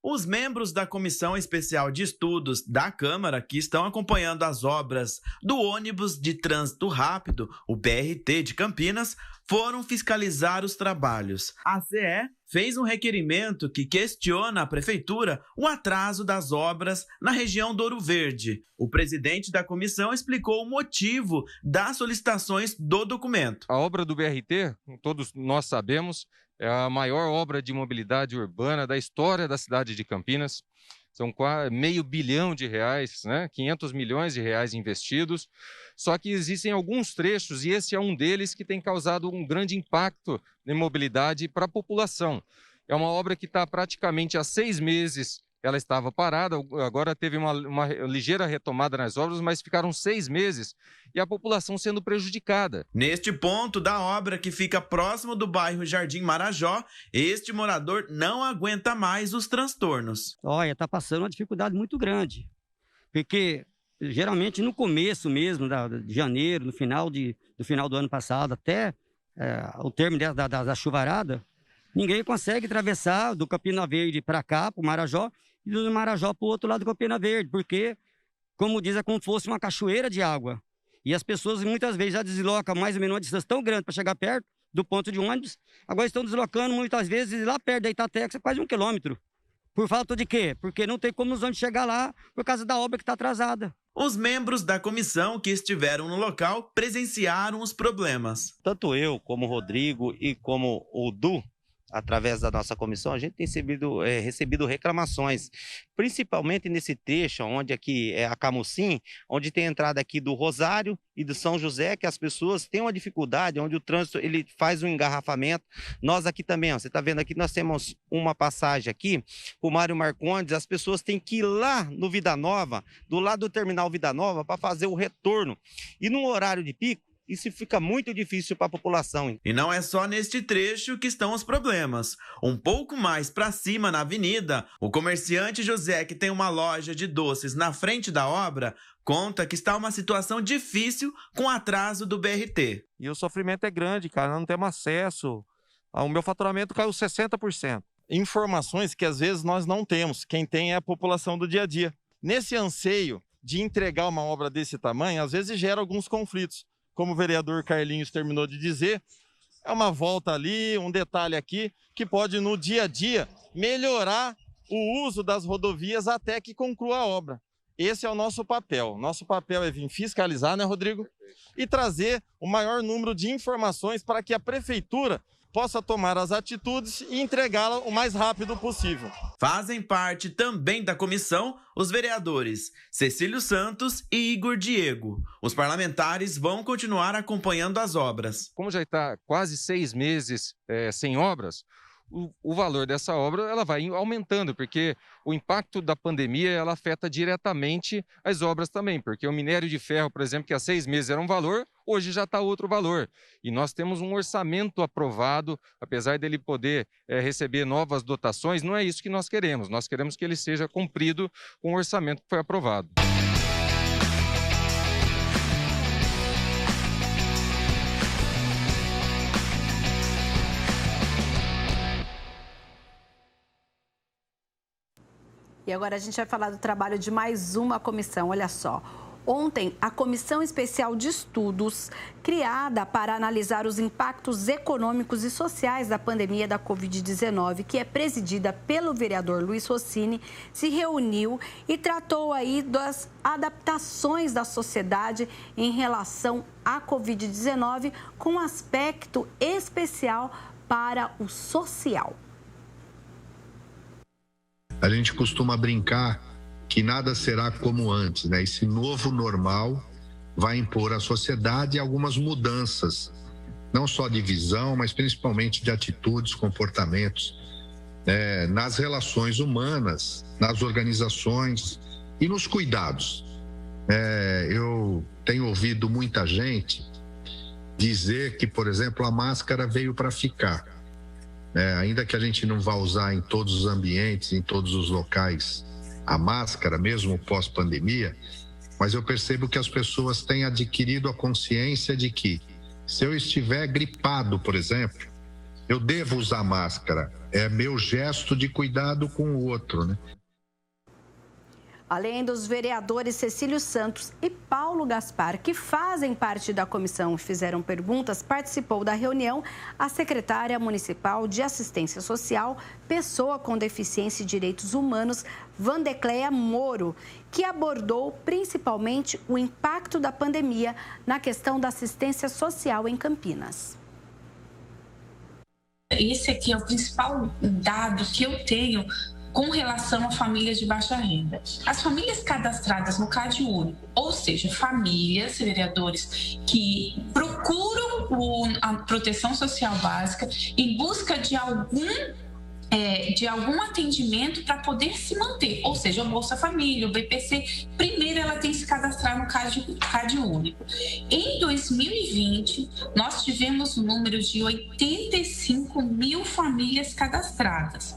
Os membros da Comissão Especial de Estudos da Câmara, que estão acompanhando as obras do ônibus de trânsito rápido, o BRT de Campinas, foram fiscalizar os trabalhos. A CE fez um requerimento que questiona a Prefeitura o atraso das obras na região do Ouro Verde. O presidente da comissão explicou o motivo das solicitações do documento. A obra do BRT, todos nós sabemos, é a maior obra de mobilidade urbana da história da cidade de Campinas. São quase R$500 bilhão, né? 500 milhões de reais investidos. Só que existem alguns trechos, e esse é um deles, que tem causado um grande impacto na mobilidade para a população. É uma obra que está praticamente há 6 meses. Ela estava parada, agora teve uma ligeira retomada nas obras, mas ficaram 6 meses e a população sendo prejudicada. Neste ponto da obra, que fica próximo do bairro Jardim Marajó, este morador não aguenta mais os transtornos. Olha, está passando uma dificuldade muito grande, porque geralmente no começo mesmo de janeiro, no final do ano passado, até o término da chuvarada, ninguém consegue atravessar do Campina Verde para cá, para o Marajó, e do Marajó para o outro lado do Campina Verde, porque, como diz, é como se fosse uma cachoeira de água. E as pessoas muitas vezes já deslocam mais ou menos uma distância tão grande para chegar perto do ponto de ônibus, agora estão deslocando muitas vezes lá perto da Itatex, quase 1 quilômetro. Por falta de quê? Porque não tem como os ônibus chegar lá por causa da obra que está atrasada. Os membros da comissão que estiveram no local presenciaram os problemas. Tanto eu, como o Rodrigo e como o Du, através da nossa comissão, a gente tem recebido reclamações, principalmente nesse trecho, onde aqui é a Camucim, onde tem a entrada aqui do Rosário e do São José, que as pessoas têm uma dificuldade, onde o trânsito ele faz um engarrafamento. Nós aqui também, você está vendo aqui, nós temos uma passagem aqui, o Mário Marcondes, as pessoas têm que ir lá no Vida Nova, do lado do terminal Vida Nova, para fazer o retorno. E no horário de pico, isso fica muito difícil para a população. E não é só neste trecho que estão os problemas. Um pouco mais para cima na avenida, o comerciante José, que tem uma loja de doces na frente da obra, conta que está uma situação difícil com o atraso do BRT. E o sofrimento é grande, cara, não temos acesso. O meu faturamento caiu 60%. Informações que às vezes nós não temos, quem tem é a população do dia a dia. Nesse anseio de entregar uma obra desse tamanho, às vezes gera alguns conflitos. Como o vereador Carlinhos terminou de dizer, é uma volta ali, um detalhe aqui, que pode no dia a dia melhorar o uso das rodovias até que conclua a obra. Esse é o nosso papel. Nosso papel é vir fiscalizar, né, Rodrigo? E trazer o maior número de informações para que a prefeitura possa tomar as atitudes e entregá-la o mais rápido possível. Fazem parte também da comissão os vereadores Cecílio Santos e Igor Diego. Os parlamentares vão continuar acompanhando as obras. Como já está quase 6 meses sem obras, o valor dessa obra ela vai aumentando, porque o impacto da pandemia ela afeta diretamente as obras também, porque o minério de ferro, por exemplo, que há 6 meses era um valor, hoje já está outro valor. E nós temos um orçamento aprovado, apesar dele poder receber novas dotações, não é isso que nós queremos. Nós queremos que ele seja cumprido com o orçamento que foi aprovado. E agora a gente vai falar do trabalho de mais uma comissão, olha só. Ontem, a Comissão Especial de Estudos, criada para analisar os impactos econômicos e sociais da pandemia da Covid-19, que é presidida pelo vereador Luiz Rossini, se reuniu e tratou aí das adaptações da sociedade em relação à Covid-19, com um aspecto especial para o social. A gente costuma brincar que nada será como antes, né? Esse novo normal vai impor à sociedade algumas mudanças, não só de visão, mas principalmente de atitudes, comportamentos, nas relações humanas, nas organizações e nos cuidados. Eu tenho ouvido muita gente dizer que, por exemplo, a máscara veio para ficar. Ainda que a gente não vá usar em todos os ambientes, em todos os locais, a máscara, mesmo pós-pandemia, mas eu percebo que as pessoas têm adquirido a consciência de que, se eu estiver gripado, por exemplo, eu devo usar máscara. É meu gesto de cuidado com o outro, né? Além dos vereadores Cecílio Santos e Paulo Gaspar, que fazem parte da comissão e fizeram perguntas, participou da reunião a secretária municipal de Assistência Social, Pessoa com Deficiência e Direitos Humanos, Vandecleia Moro, que abordou principalmente o impacto da pandemia na questão da assistência social em Campinas. Esse aqui é o principal dado que eu tenho com relação a famílias de baixa renda. As famílias cadastradas no Cade Único, ou seja, famílias, vereadores, que procuram a proteção social básica em busca de algum atendimento para poder se manter, ou seja, o Bolsa Família, o BPC, primeiro ela tem que se cadastrar no Cade Único. Em 2020, nós tivemos um número de 85 mil famílias cadastradas.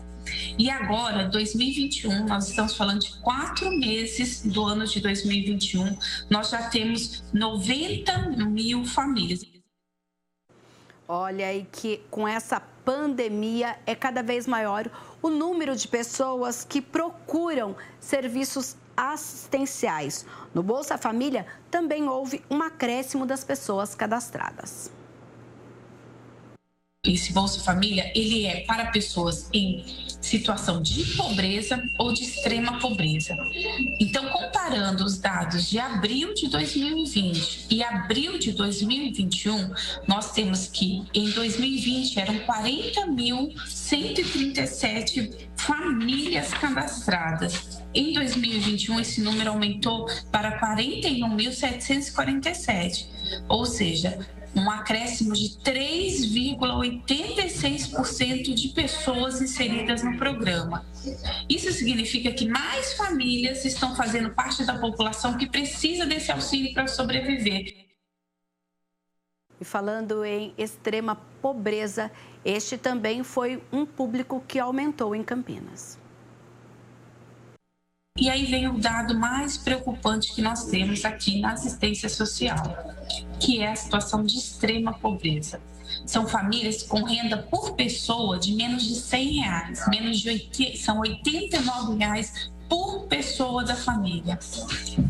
E agora, 2021, nós estamos falando de 4 meses do ano de 2021, nós já temos 90 mil famílias. Olha aí que com essa pandemia é cada vez maior o número de pessoas que procuram serviços assistenciais. No Bolsa Família também houve um acréscimo das pessoas cadastradas. Esse Bolsa Família, ele é para pessoas em situação de pobreza ou de extrema pobreza. Então, comparando os dados de abril de 2020 e abril de 2021, nós temos que em 2020 eram 40.137 famílias cadastradas. Em 2021, esse número aumentou para 41.747, ou seja, um acréscimo de 3,86% de pessoas inseridas no programa. Isso significa que mais famílias estão fazendo parte da população que precisa desse auxílio para sobreviver. E falando em extrema pobreza, este também foi um público que aumentou em Campinas. E aí vem o dado mais preocupante que nós temos aqui na assistência social, que é a situação de extrema pobreza. São famílias com renda por pessoa de menos de R$100, são R$89 por pessoa da família.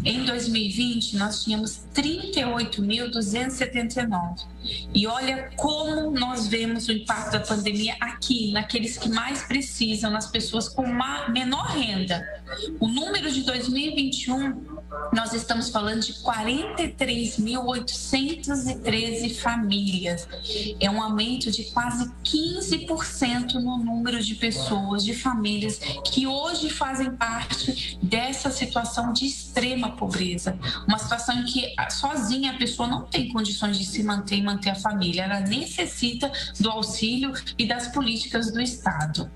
Em 2020, nós tínhamos 38.279. E olha como nós vemos o impacto da pandemia aqui, naqueles que mais precisam, nas pessoas com menor renda. O número de 2021, nós estamos falando de 43.813 famílias. É um aumento de quase 15% no número de pessoas, de famílias que hoje fazem parte dessa situação de extrema pobreza. Uma situação em que sozinha a pessoa não tem condições de se manter e manter a família. Ela necessita do auxílio e das políticas do Estado.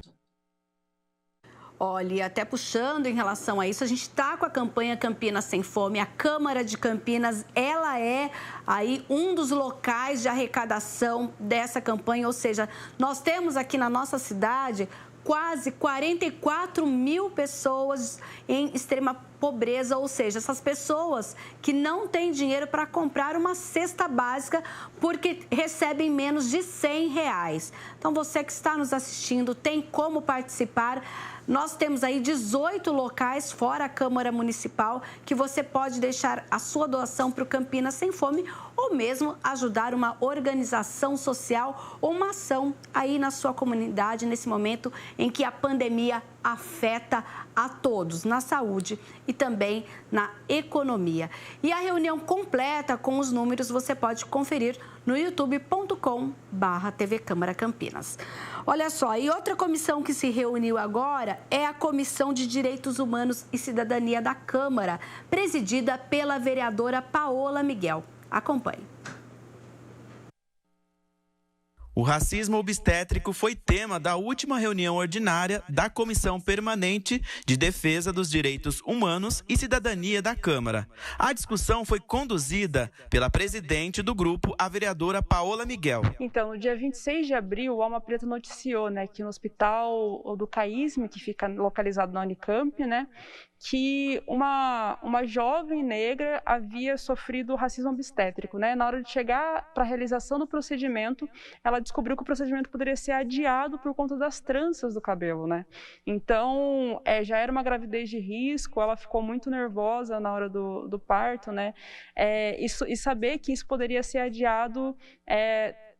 Olha, até puxando em relação a isso, a gente está com a campanha Campinas Sem Fome. A Câmara de Campinas, ela é aí um dos locais de arrecadação dessa campanha. Ou seja, nós temos aqui na nossa cidade quase 44 mil pessoas em extrema pobreza, ou seja, essas pessoas que não têm dinheiro para comprar uma cesta básica porque recebem menos de R$100. Então, você que está nos assistindo tem como participar Nós temos aí 18 locais fora a Câmara Municipal que você pode deixar a sua doação para o Campinas Sem Fome ou mesmo ajudar uma organização social ou uma ação aí na sua comunidade nesse momento em que a pandemia afeta a todos, na saúde e também na economia. E a reunião completa com os números você pode conferir no youtube.com/TV Câmara Campinas. Olha só, e outra comissão que se reuniu agora é a Comissão de Direitos Humanos e Cidadania da Câmara, presidida pela vereadora Paola Miguel. Acompanhe. O racismo obstétrico foi tema da última reunião ordinária da Comissão Permanente de Defesa dos Direitos Humanos e Cidadania da Câmara. A discussão foi conduzida pela presidente do grupo, a vereadora Paola Miguel. Então, no dia 26 de abril, o Alma Preta noticiou, que no hospital do CAISM, que fica localizado na Unicamp, que uma jovem negra havia sofrido racismo obstétrico. Na hora de chegar para a realização do procedimento, ela descobriu que o procedimento poderia ser adiado por conta das tranças do cabelo. Então, já era uma gravidez de risco, ela ficou muito nervosa na hora do parto. E saber que isso poderia ser adiado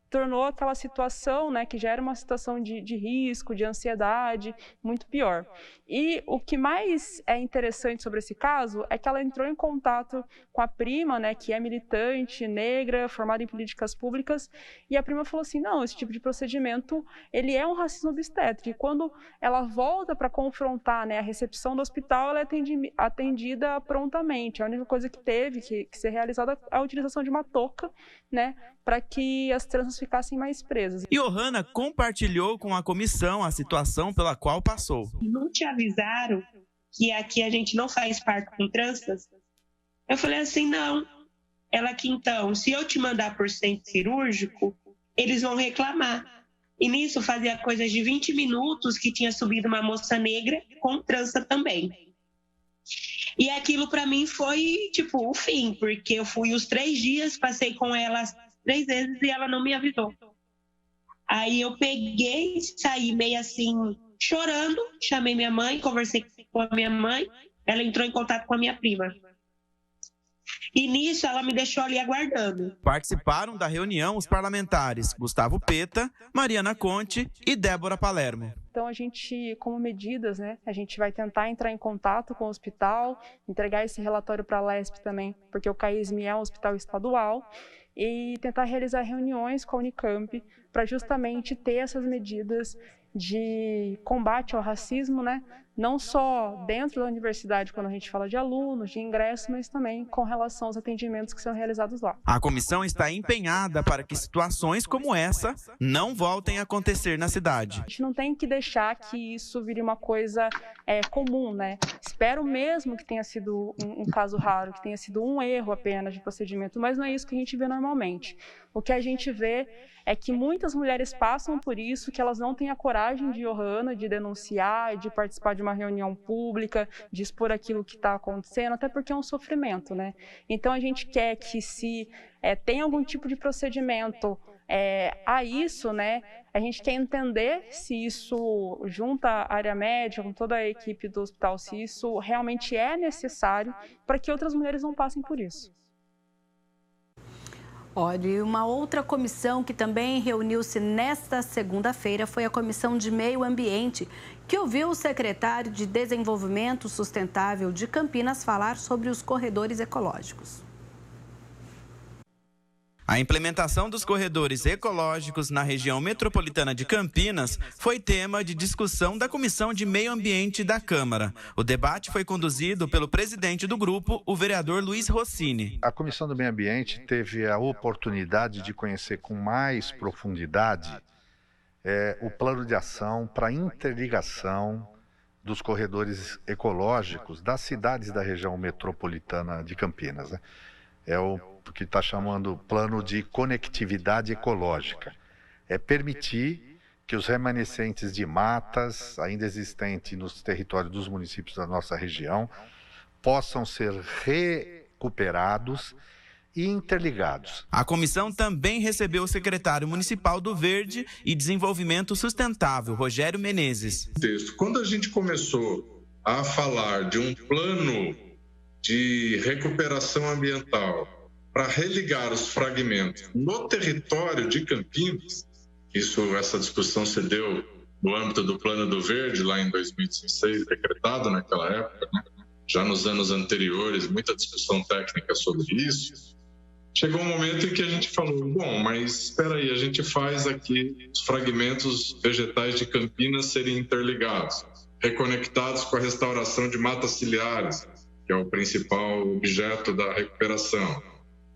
tornou aquela situação, que já era uma situação de risco, de ansiedade, muito pior. E o que mais é interessante sobre esse caso é que ela entrou em contato com a prima, que é militante, negra, formada em políticas públicas, e a prima falou assim, não, esse tipo de procedimento, ele é um racismo obstétrico, e quando ela volta para confrontar a recepção do hospital, ela é atendida prontamente. A única coisa que teve que ser realizada é a utilização de uma touca, para que as tranças ficassem mais presas. E Ohana compartilhou com a comissão a situação pela qual passou. Não te avisaram que aqui a gente não faz parto com tranças? Eu falei assim, não. Ela que então, se eu te mandar por centro cirúrgico, eles vão reclamar. E nisso fazia coisas de 20 minutos que tinha subido uma moça negra com trança também. E aquilo para mim foi, o fim, porque eu fui os 3 dias, passei com ela 3 vezes e ela não me avisou. Aí eu peguei, saí meio assim, chorando, chamei minha mãe, conversei com a minha mãe, ela entrou em contato com a minha prima. E nisso ela me deixou ali aguardando. Participaram da reunião os parlamentares Gustavo Peta, Mariana Conte e Débora Palermo. Então, a gente, como medidas, a gente vai tentar entrar em contato com o hospital, entregar esse relatório para a LESP também, porque o CAISM é um hospital estadual, e tentar realizar reuniões com a Unicamp para justamente ter essas medidas de combate ao racismo, não só dentro da universidade, quando a gente fala de alunos, de ingresso, mas também com relação aos atendimentos que são realizados lá. A comissão está empenhada para que situações como essa não voltem a acontecer na cidade. A gente não tem que deixar que isso vire uma coisa comum, Espero mesmo que tenha sido um caso raro, que tenha sido um erro apenas de procedimento, mas não é isso que a gente vê normalmente. O que a gente vê é que muitas mulheres passam por isso, que elas não têm a coragem de Ohana, de denunciar, de participar de uma reunião pública, de expor aquilo que está acontecendo, até porque é um sofrimento, Então, a gente quer que se tem algum tipo de procedimento a isso, a gente quer entender se isso, junto à área médica, com toda a equipe do hospital, se isso realmente é necessário para que outras mulheres não passem por isso. Olha, e uma outra comissão que também reuniu-se nesta segunda-feira foi a Comissão de Meio Ambiente, que ouviu o secretário de Desenvolvimento Sustentável de Campinas falar sobre os corredores ecológicos. A implementação dos corredores ecológicos na região metropolitana de Campinas foi tema de discussão da Comissão de Meio Ambiente da Câmara. O debate foi conduzido pelo presidente do grupo, o vereador Luiz Rossini. A Comissão do Meio Ambiente teve a oportunidade de conhecer com mais profundidade o plano de ação para a interligação dos corredores ecológicos das cidades da região metropolitana de Campinas. É o que está chamando plano de conectividade ecológica. É permitir que os remanescentes de matas ainda existentes nos territórios dos municípios da nossa região possam ser recuperados e interligados. A comissão também recebeu o secretário municipal do Verde e Desenvolvimento Sustentável, Rogério Menezes. Quando a gente começou a falar de um plano de recuperação ambiental para religar os fragmentos no território de Campinas, essa discussão se deu no âmbito do Plano do Verde, lá em 2016, decretado naquela época, né? Já nos anos anteriores, muita discussão técnica sobre isso. Chegou um momento em que a gente falou, bom, mas espera aí, a gente faz aqui os fragmentos vegetais de Campinas serem interligados, reconectados com a restauração de matas ciliares, que é o principal objeto da recuperação,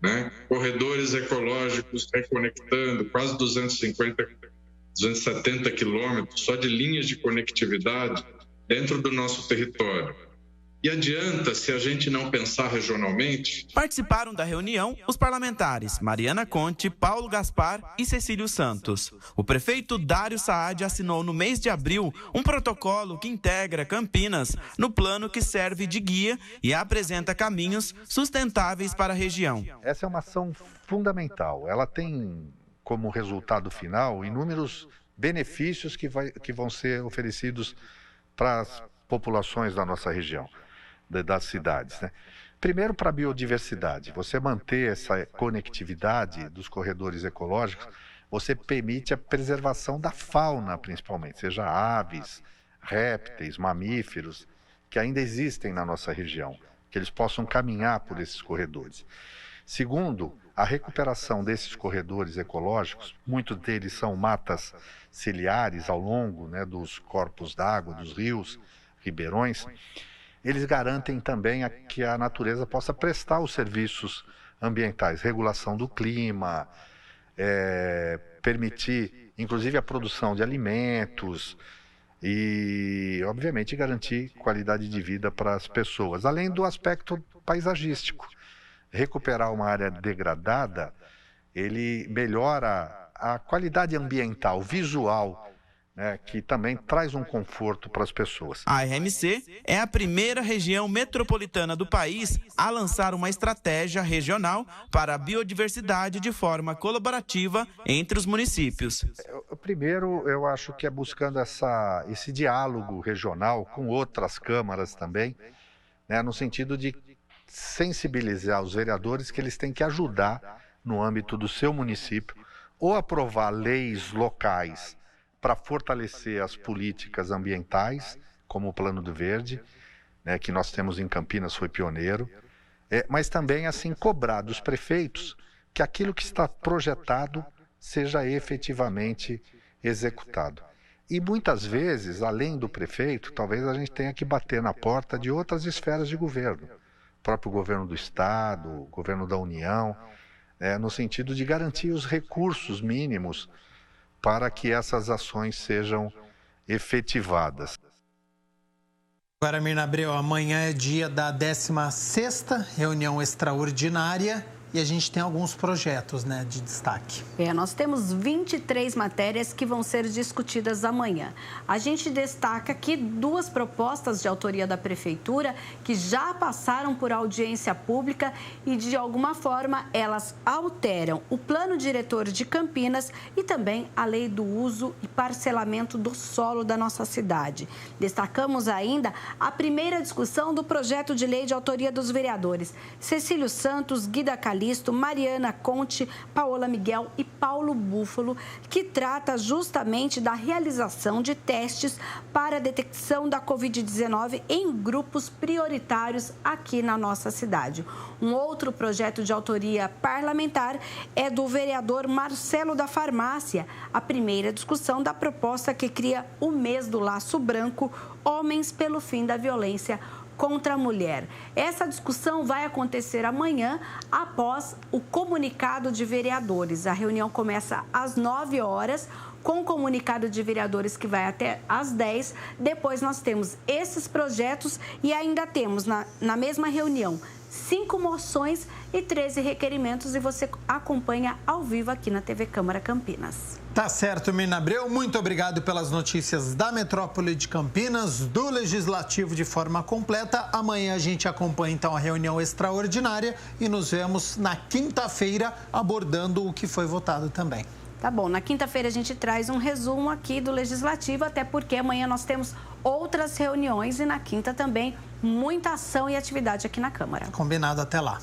né? Corredores ecológicos reconectando quase 270 quilômetros só de linhas de conectividade dentro do nosso território. E adianta se a gente não pensar regionalmente? Participaram da reunião os parlamentares Mariana Conte, Paulo Gaspar e Cecílio Santos. O prefeito Dário Saad assinou no mês de abril um protocolo que integra Campinas no plano que serve de guia e apresenta caminhos sustentáveis para a região. Essa é uma ação fundamental. Ela tem como resultado final inúmeros benefícios que vão ser oferecidos para as populações da nossa região, das cidades, né? Primeiro, para a biodiversidade. Você manter essa conectividade dos corredores ecológicos, você permite a preservação da fauna, principalmente, seja aves, répteis, mamíferos, que ainda existem na nossa região, que eles possam caminhar por esses corredores. Segundo, a recuperação desses corredores ecológicos, muitos deles são matas ciliares ao longo, né, dos corpos d'água, dos rios, ribeirões. Eles garantem também que a natureza possa prestar os serviços ambientais, regulação do clima, permitir, inclusive, a produção de alimentos e, obviamente, garantir qualidade de vida para as pessoas, além do aspecto paisagístico. Recuperar uma área degradada, ele melhora a qualidade ambiental, visual, né, que também traz um conforto para as pessoas. A RMC é a primeira região metropolitana do país a lançar uma estratégia regional para a biodiversidade de forma colaborativa entre os municípios. Primeiro, eu acho que é buscando esse diálogo regional com outras câmaras também, né, no sentido de sensibilizar os vereadores que eles têm que ajudar no âmbito do seu município ou aprovar leis locais para fortalecer as políticas ambientais, como o Plano do Verde, né, que nós temos em Campinas, foi pioneiro, mas também assim cobrar dos prefeitos que aquilo que está projetado seja efetivamente executado. E muitas vezes, além do prefeito, talvez a gente tenha que bater na porta de outras esferas de governo, o próprio governo do Estado, o governo da União, no sentido de garantir os recursos mínimos para que essas ações sejam efetivadas. Agora, Mirna Abreu, amanhã é dia da 16ª reunião extraordinária e a gente tem alguns projetos, né, de destaque. Nós temos 23 matérias que vão ser discutidas amanhã. A gente destaca aqui 2 propostas de autoria da Prefeitura que já passaram por audiência pública e, de alguma forma, elas alteram o Plano Diretor de Campinas e também a Lei do Uso e Parcelamento do Solo da nossa cidade. Destacamos ainda a primeira discussão do projeto de lei de autoria dos vereadores Cecílio Santos, Guida Calixto, Mariana Conte, Paola Miguel e Paulo Búfalo, que trata justamente da realização de testes para a detecção da Covid-19 em grupos prioritários aqui na nossa cidade. Um outro projeto de autoria parlamentar é do vereador Marcelo da Farmácia, a primeira discussão da proposta que cria o mês do laço branco, Homens pelo Fim da Violência contra a Mulher. Essa discussão vai acontecer amanhã após o comunicado de vereadores. A reunião começa às 9 horas, com o comunicado de vereadores que vai até às 10. Depois nós temos esses projetos e ainda temos na mesma reunião 5 moções e 13 requerimentos, e você acompanha ao vivo aqui na TV Câmara Campinas. Tá certo, Mirna Abreu. Muito obrigado pelas notícias da Metrópole de Campinas, do Legislativo de forma completa. Amanhã a gente acompanha, então, a reunião extraordinária e nos vemos na quinta-feira abordando o que foi votado também. Tá bom, na quinta-feira a gente traz um resumo aqui do Legislativo, até porque amanhã nós temos outras reuniões e na quinta também muita ação e atividade aqui na Câmara. Combinado, até lá.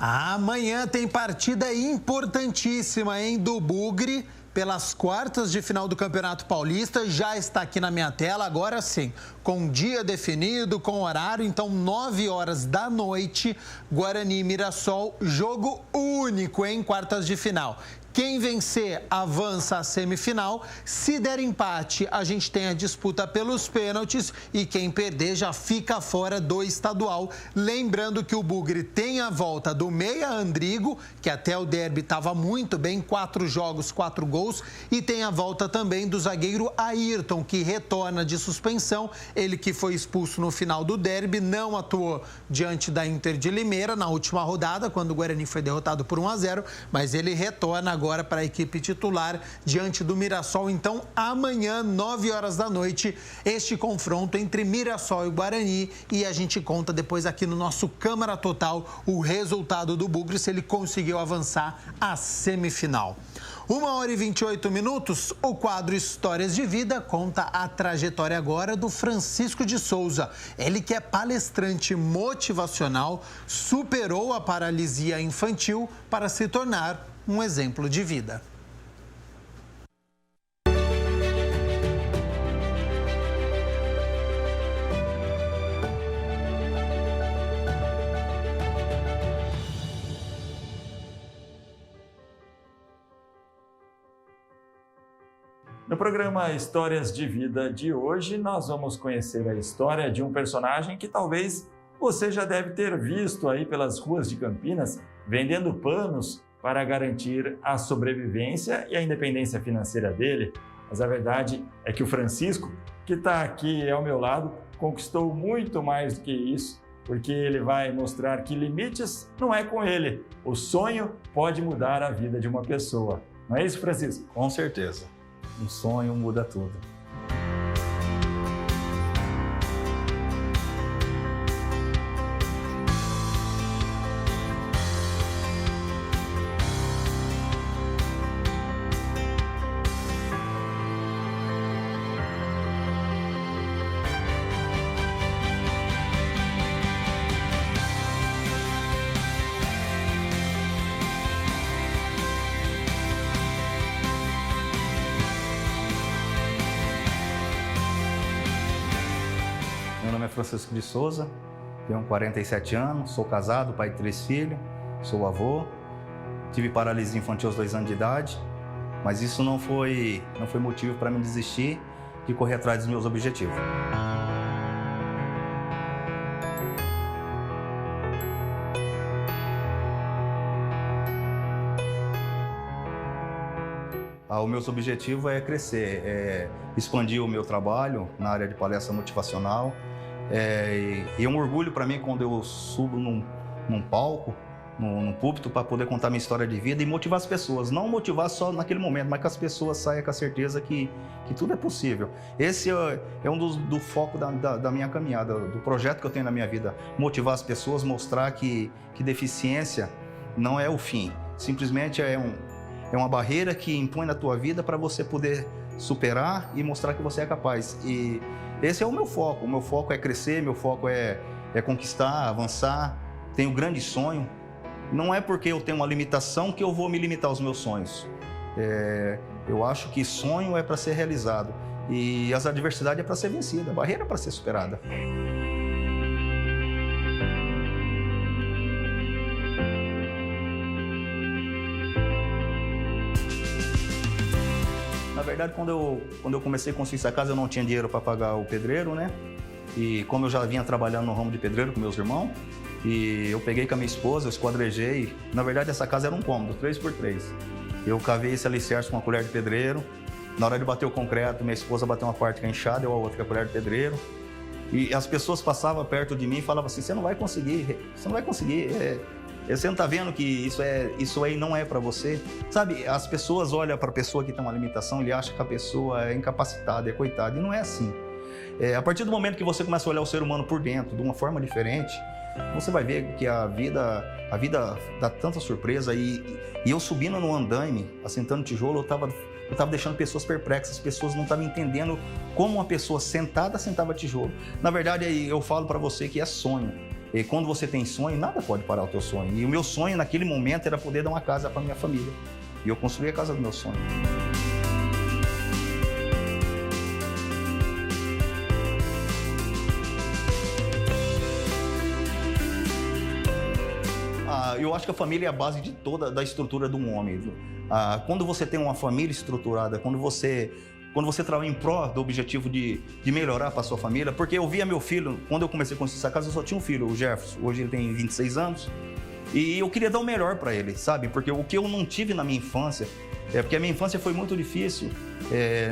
Amanhã tem partida importantíssima, hein, do Bugre. Pelas quartas de final do Campeonato Paulista, já está aqui na minha tela, agora sim, com dia definido, com horário, então 9 horas da noite, Guarani e Mirassol, jogo único em quartas de final. Quem vencer avança à semifinal. Se der empate, a gente tem a disputa pelos pênaltis e quem perder já fica fora do estadual. Lembrando que o Bugre tem a volta do meia Andrigo, que até o derby estava muito bem, 4 jogos, 4 gols, e tem a volta também do zagueiro Ayrton, que retorna de suspensão. Ele que foi expulso no final do derby, não atuou diante da Inter de Limeira na última rodada, quando o Guarani foi derrotado por 1-0, mas ele retorna agora para a equipe titular diante do Mirassol. Então, amanhã, 9 horas da noite, este confronto entre Mirassol e Guarani, e a gente conta depois aqui no nosso Câmara Total o resultado do Bugre, se ele conseguiu avançar à semifinal. 1h28, o quadro Histórias de Vida conta a trajetória agora do Francisco de Souza. Ele que é palestrante motivacional, superou a paralisia infantil para se tornar um exemplo de vida. No programa Histórias de Vida de hoje, nós vamos conhecer a história de um personagem que talvez você já deve ter visto aí pelas ruas de Campinas, vendendo panos para garantir a sobrevivência e a independência financeira dele. Mas a verdade é que o Francisco, que está aqui ao meu lado, conquistou muito mais do que isso, porque ele vai mostrar que limites não é com ele. O sonho pode mudar a vida de uma pessoa. Não é isso, Francisco? Com certeza. Um sonho muda tudo. Meu nome é Francisco de Souza, tenho 47 anos, sou casado, pai de 3 filhos, sou avô, tive paralisia infantil aos 2 anos de idade, mas isso não foi motivo para me desistir de correr atrás dos meus objetivos. O meu objetivo é crescer, é expandir o meu trabalho na área de palestra motivacional. E é um orgulho para mim quando eu subo num palco, num púlpito, para poder contar minha história de vida e motivar as pessoas. Não motivar só naquele momento, mas que as pessoas saiam com a certeza que tudo é possível. Esse é um do foco da minha caminhada, do projeto que eu tenho na minha vida. Motivar as pessoas, mostrar que deficiência não é o fim. Simplesmente é uma barreira que impõe na tua vida para você poder superar e mostrar que você é capaz. E esse é o meu foco. O meu foco é crescer, meu foco é conquistar, avançar. Tenho um grande sonho. Não é porque eu tenho uma limitação que eu vou me limitar aos meus sonhos. Eu acho que sonho é para ser realizado. E as adversidades é para ser vencida, a barreira é para ser superada. Na verdade, quando eu comecei a construir essa casa, eu não tinha dinheiro para pagar o pedreiro, né? E como eu já vinha trabalhando no ramo de pedreiro com meus irmãos, e eu peguei com a minha esposa, eu esquadrejei. Na verdade, essa casa era um cômodo, 3x3. Eu cavei esse alicerce com uma colher de pedreiro. Na hora de bater o concreto, minha esposa bateu uma parte com a enxada, eu a outra com a colher de pedreiro. E as pessoas passavam perto de mim e falavam assim, você não vai conseguir, você não está vendo que isso aí não é para você? Sabe, as pessoas olham para a pessoa que tem uma limitação e acham que a pessoa é incapacitada, é coitada, e não é assim. A partir do momento que você começa a olhar o ser humano por dentro, de uma forma diferente, você vai ver que a vida dá tanta surpresa. E eu subindo no andaime, assentando tijolo, eu estava deixando pessoas perplexas, as pessoas não estavam entendendo como uma pessoa sentada sentava tijolo. Na verdade, eu falo para você que é sonho. E quando você tem sonho, nada pode parar o teu sonho. E o meu sonho naquele momento era poder dar uma casa para minha família. E eu construí a casa do meu sonho. Eu acho que a família é a base de toda da estrutura de um homem. Quando você tem uma família estruturada, quando você trabalha em pró do objetivo de melhorar para a sua família, porque eu via meu filho, quando eu comecei a construir essa casa, eu só tinha um filho, o Jefferson. Hoje ele tem 26 anos. E eu queria dar o melhor para ele, sabe? Porque o que eu não tive na minha infância, porque a minha infância foi muito difícil.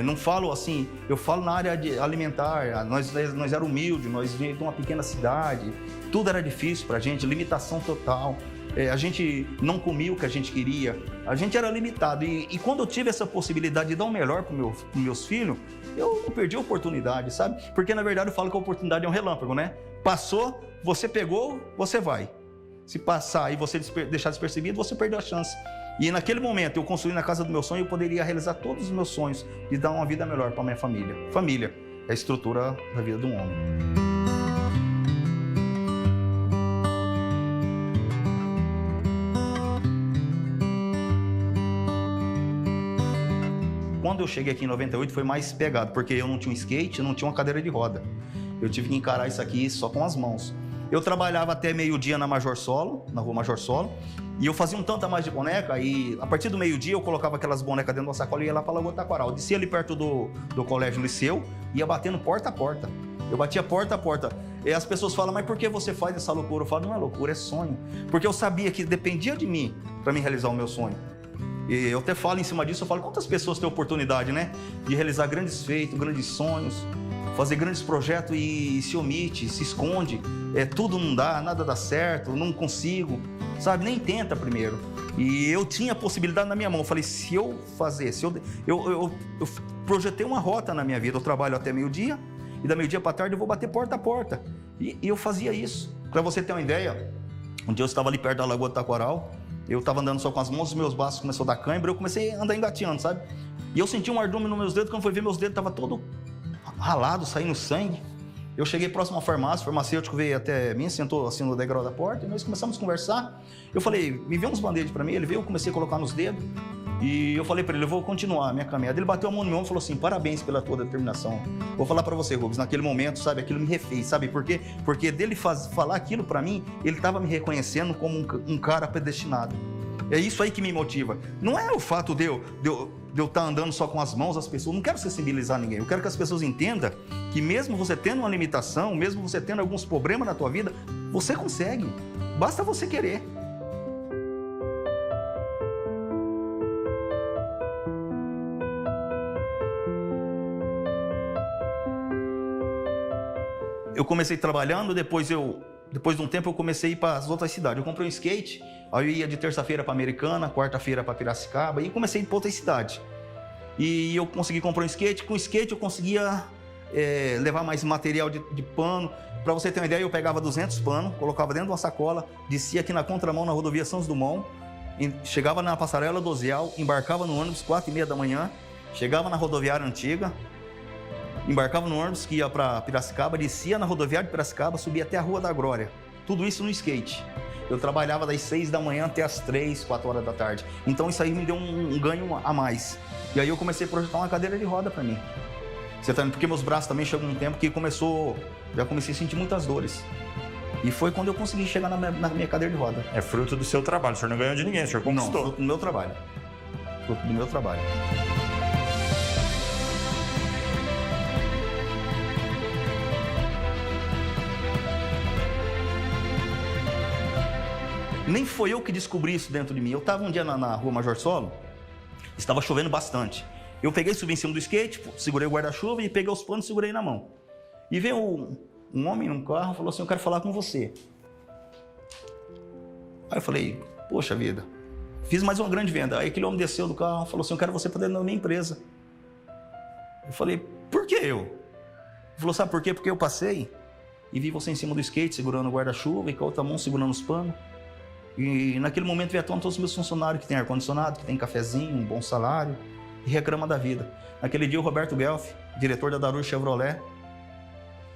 Não falo assim, eu falo na área alimentar. Nós éramos humildes, nós vínhamos de uma pequena cidade. Tudo era difícil para a gente, limitação total. A gente não comia o que a gente queria, a gente era limitado. E quando eu tive essa possibilidade de dar o melhor para os meus filhos, eu não perdi a oportunidade, sabe? Porque, na verdade, eu falo que a oportunidade é um relâmpago, né? Passou, você pegou, você vai. Se passar e você deixar despercebido, você perdeu a chance. E naquele momento, eu construí na casa do meu sonho, eu poderia realizar todos os meus sonhos e dar uma vida melhor para minha família. Família é a estrutura da vida de um homem. Quando eu cheguei aqui em 98 foi mais pegado, porque eu não tinha um skate, eu não tinha uma cadeira de roda. Eu tive que encarar isso aqui só com as mãos. Eu trabalhava até meio-dia na Major Solo, na rua Major Solo, e eu fazia um tanto a mais de boneca, e a partir do meio-dia eu colocava aquelas bonecas dentro da sacola e ia lá para a Lagoa Taquaral. Eu descia ali perto do colégio Liceu, ia batendo porta a porta. Eu batia porta a porta. E as pessoas falam, mas por que você faz essa loucura? Eu falo, não é loucura, é sonho. Porque eu sabia que dependia de mim para me realizar o meu sonho. E eu até falo em cima disso, eu falo, quantas pessoas têm oportunidade, né? De realizar grandes feitos, grandes sonhos, fazer grandes projetos e se omite, se esconde. Tudo não dá, nada dá certo, não consigo, sabe? Nem tenta primeiro. E eu tinha a possibilidade na minha mão. Eu falei, se eu fazer, eu projetei uma rota na minha vida. Eu trabalho até meio-dia e da meio-dia para tarde eu vou bater porta a porta. E eu fazia isso. Para você ter uma ideia, um dia eu estava ali perto da Lagoa Taquaral. Eu estava andando só com as mãos, os meus braços começou a dar cãibra, eu comecei a andar engateando, sabe? E eu senti um ardume nos meus dedos, quando foi ver, meus dedos estavam todos ralados, saindo sangue. Eu cheguei próximo à farmácia, o farmacêutico veio até mim, sentou assim no degrau da porta, e nós começamos a conversar. Eu falei, me vê uns band-aids para mim, ele veio, eu comecei a colocar nos dedos, e eu falei para ele, eu vou continuar a minha caminhada. Ele bateu a mão no meu ombro e falou assim, parabéns pela tua determinação. Vou falar para você, Rubens, naquele momento, sabe, aquilo me refez, sabe por quê? Porque dele falar aquilo para mim, ele estava me reconhecendo como um cara predestinado. É isso aí que me motiva. Não é o fato de eu estar andando só com as mãos das pessoas. Não quero sensibilizar ninguém. Eu quero que as pessoas entendam que mesmo você tendo uma limitação, mesmo você tendo alguns problemas na tua vida, você consegue. Basta você querer. Eu comecei trabalhando, depois de um tempo eu comecei a ir para as outras cidades. Eu comprei um skate, aí eu ia de terça-feira para Americana, quarta-feira para Piracicaba, e comecei a ir para outra cidade. E eu consegui comprar um skate, com o skate eu conseguia levar mais material de pano. Para você ter uma ideia, eu pegava 200 panos, colocava dentro de uma sacola, descia aqui na contramão na rodovia Santos Dumont, chegava na passarela do Ozial, embarcava no ônibus 4h30 da manhã, chegava na rodoviária antiga, embarcava no ônibus que ia para Piracicaba, descia na rodoviária de Piracicaba, subia até a Rua da Glória. Tudo isso no skate. Eu trabalhava das 6 da manhã até as 3, 4 horas da tarde. Então isso aí me deu um ganho a mais. E aí eu comecei a projetar uma cadeira de roda para mim. Você tá vendo? Porque meus braços também chegou um tempo que já comecei a sentir muitas dores. E foi quando eu consegui chegar na minha cadeira de roda. É fruto do seu trabalho, o senhor não ganhou de ninguém, o senhor conquistou. Não, fruto do meu trabalho. Fruto do meu trabalho. Nem foi eu que descobri isso dentro de mim. Eu estava um dia na Rua Major Solo Estava chovendo bastante. Eu peguei, subi em cima do skate, segurei o guarda-chuva e peguei os panos e segurei na mão. E veio um homem num carro e falou assim, eu quero falar com você. Aí eu falei, poxa vida, fiz mais uma grande venda. Aí aquele homem desceu do carro e falou assim, eu quero você para dentro da minha empresa. Eu falei, por que eu? Ele falou, sabe por quê? Porque eu passei e vi você em cima do skate, segurando o guarda-chuva e com a outra mão segurando os panos. E naquele momento veio à tona todos os meus funcionários que tem ar-condicionado, que tem cafezinho, um bom salário e reclama da vida. Naquele dia o Roberto Guelfi, diretor da Daru Chevrolet,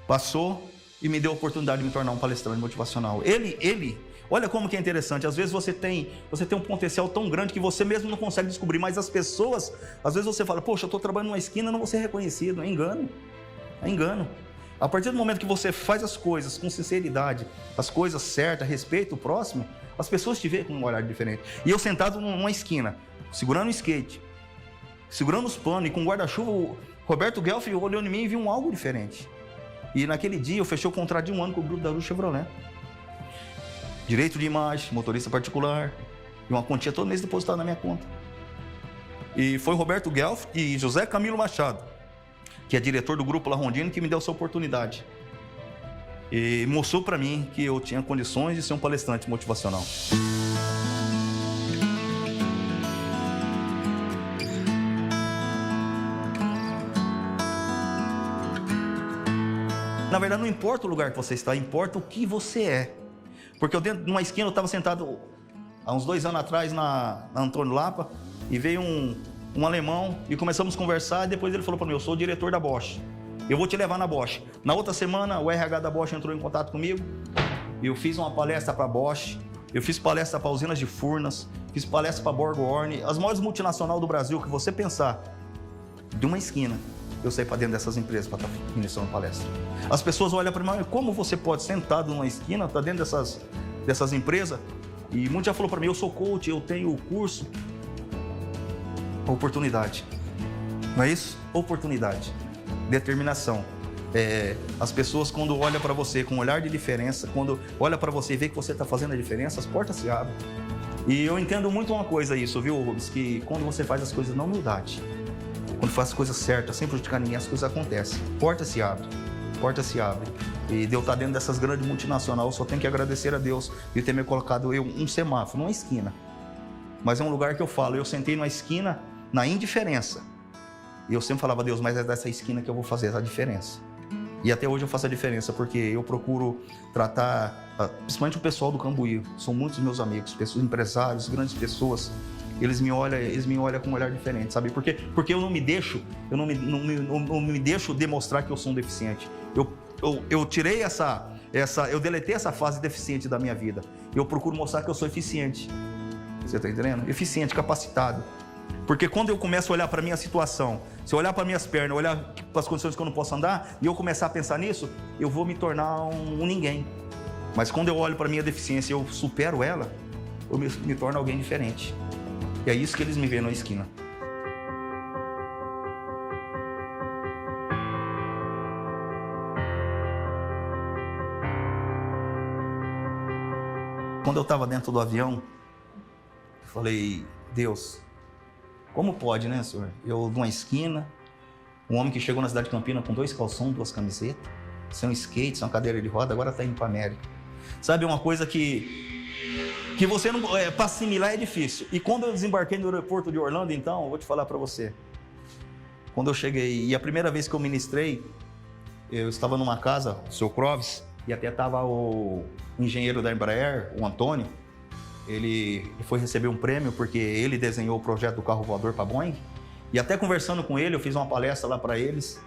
passou e me deu a oportunidade de me tornar um palestrante motivacional. Ele, olha como que é interessante, às vezes você tem um potencial tão grande que você mesmo não consegue descobrir, mas as pessoas, às vezes você fala, poxa, eu estou trabalhando numa esquina, não vou ser reconhecido, é engano. A partir do momento que você faz as coisas com sinceridade, as coisas certas, respeito o próximo, as pessoas te veem com um olhar diferente. E eu sentado numa esquina, segurando o skate, segurando os panos e com o guarda-chuva, o Roberto Guelfi olhou em mim e viu algo diferente. E naquele dia eu fechei o contrato de 1 ano com o grupo da Daru Chevrolet. Direito de imagem, motorista particular, e uma quantia todo mês depositada na minha conta. E foi o Roberto Guelfi e José Camilo Machado, que é diretor do Grupo La Rondine, que me deu essa oportunidade. E mostrou para mim que eu tinha condições de ser um palestrante motivacional. Na verdade, não importa o lugar que você está, importa o que você é. Porque eu dentro de uma esquina, eu estava sentado há uns 2 anos atrás na Antônio Lapa, e veio um alemão e começamos a conversar, e depois ele falou para mim, eu sou o diretor da Bosch, eu vou te levar na Bosch. Na outra semana, o RH da Bosch entrou em contato comigo, eu fiz uma palestra para a Bosch, eu fiz palestra para usinas de Furnas, fiz palestra para Borg-Warner, as maiores multinacionais do Brasil, que você pensar, de uma esquina, eu saí para dentro dessas empresas para estar ministrando palestra. As pessoas olham para mim, como você pode, sentado numa esquina, estar dentro dessas empresas? E muitos já falaram para mim, eu sou coach, eu tenho curso. Oportunidade. Não é isso? Oportunidade. Determinação. As pessoas, quando olham para você com um olhar de diferença, quando olham para você e vê que você está fazendo a diferença, as portas se abrem. E eu entendo muito uma coisa isso, viu, Rubens? Que quando você faz as coisas na humildade, quando faz as coisas certas, sem prejudicar ninguém, as coisas acontecem. Porta se abre. E Deus está dentro dessas grandes multinacionais. Eu só tenho que agradecer a Deus de ter me colocado um semáforo, numa esquina. Mas é um lugar que eu falo, eu sentei numa esquina, na indiferença. E eu sempre falava, Deus, mas é dessa esquina que eu vou fazer a diferença. E até hoje eu faço a diferença, porque eu procuro tratar, principalmente o pessoal do Cambuí, são muitos meus amigos, pessoas, empresários, grandes pessoas. Eles me olham com um olhar diferente, sabe? Porque eu não me deixo demonstrar que eu sou um deficiente. Eu tirei eu deletei essa fase deficiente da minha vida. Eu procuro mostrar que eu sou eficiente. Você está entendendo? Eficiente, capacitado. Porque quando eu começo a olhar para a minha situação, se eu olhar para minhas pernas, olhar para as condições que eu não posso andar, e eu começar a pensar nisso, eu vou me tornar um ninguém. Mas quando eu olho para a minha deficiência e eu supero ela, eu me torno alguém diferente. E é isso que eles me veem na esquina. Quando eu estava dentro do avião, eu falei, Deus, como pode, né, Senhor? Eu numa esquina, um homem que chegou na cidade de Campinas com 2 calções, 2 camisetas, sem um skate, sem uma cadeira de roda, agora está indo para a América. Sabe, uma coisa que você não... para assimilar é difícil. E quando eu desembarquei no aeroporto de Orlando, então, eu vou te falar para você. Quando eu cheguei, e a primeira vez que eu ministrei, eu estava numa casa, o seu Croves, e até estava o engenheiro da Embraer, o Antônio. Ele foi receber um prêmio porque ele desenhou o projeto do carro voador para a Boeing. E até conversando com ele, eu fiz uma palestra lá para eles.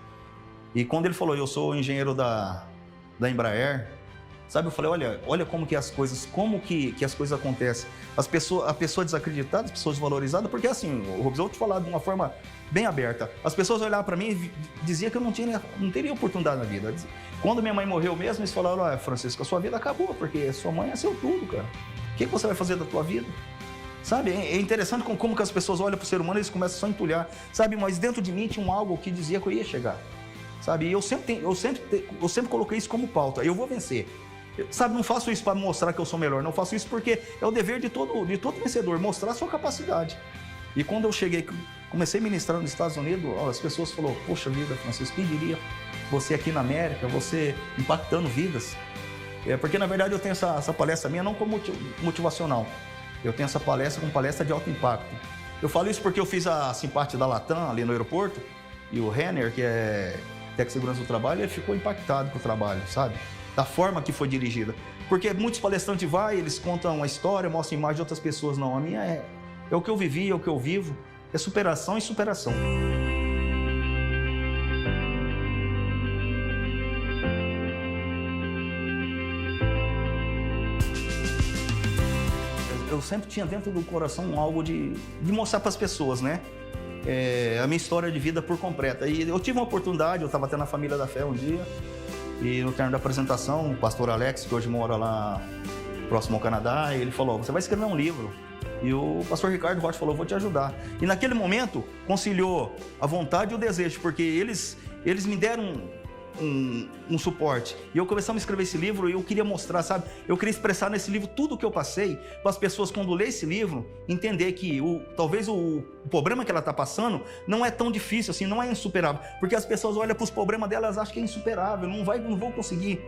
E quando ele falou, eu sou engenheiro da Embraer, sabe, eu falei, olha como que as coisas acontecem. A pessoa desacreditada, as pessoas desvalorizadas, porque assim, o Rubens, eu vou te falar de uma forma bem aberta. As pessoas olhavam para mim e diziam que eu não teria oportunidade na vida. Quando minha mãe morreu mesmo, eles falaram, Francisco, a sua vida acabou, porque sua mãe é seu tudo, cara. O que você vai fazer da tua vida? Sabe, é interessante como que as pessoas olham para o ser humano e eles começam só a entulhar. Sabe, mas dentro de mim tinha algo que dizia que eu ia chegar. Sabe, e eu sempre coloquei isso como pauta, eu vou vencer. Sabe, não faço isso para mostrar que eu sou melhor, não faço isso porque é o dever de todo vencedor, mostrar a sua capacidade. E quando eu cheguei, comecei a ministrar nos Estados Unidos, as pessoas falaram, poxa vida, Francisco, quem diria você aqui na América, você impactando vidas? Porque, na verdade, eu tenho essa palestra minha não como motivacional. Eu tenho essa palestra como palestra de alto impacto. Eu falo isso porque eu fiz a Simparte da Latam ali no aeroporto e o Renner, que é técnico de segurança do trabalho, ele ficou impactado com o trabalho, sabe? Da forma que foi dirigida. Porque muitos palestrantes eles contam uma história, mostram imagem de outras pessoas. Não, a minha é o que eu vivi, é o que eu vivo. É superação e superação. Eu sempre tinha dentro do coração algo de mostrar para as pessoas, né? A minha história de vida por completa. E eu tive uma oportunidade, eu estava até na Família da Fé um dia, e no termo da apresentação, o pastor Alex, que hoje mora lá próximo ao Canadá, ele falou, você vai escrever um livro. E o pastor Ricardo Rocha falou, vou te ajudar. E naquele momento, conciliou a vontade e o desejo, porque eles me deram um suporte. E eu começamos a escrever esse livro e eu queria mostrar, sabe? Eu queria expressar nesse livro tudo o que eu passei, para as pessoas, quando ler esse livro, entender que talvez o problema que ela está passando não é tão difícil assim, não é insuperável. Porque as pessoas olham para os problemas delas, acham que é insuperável, não vou conseguir,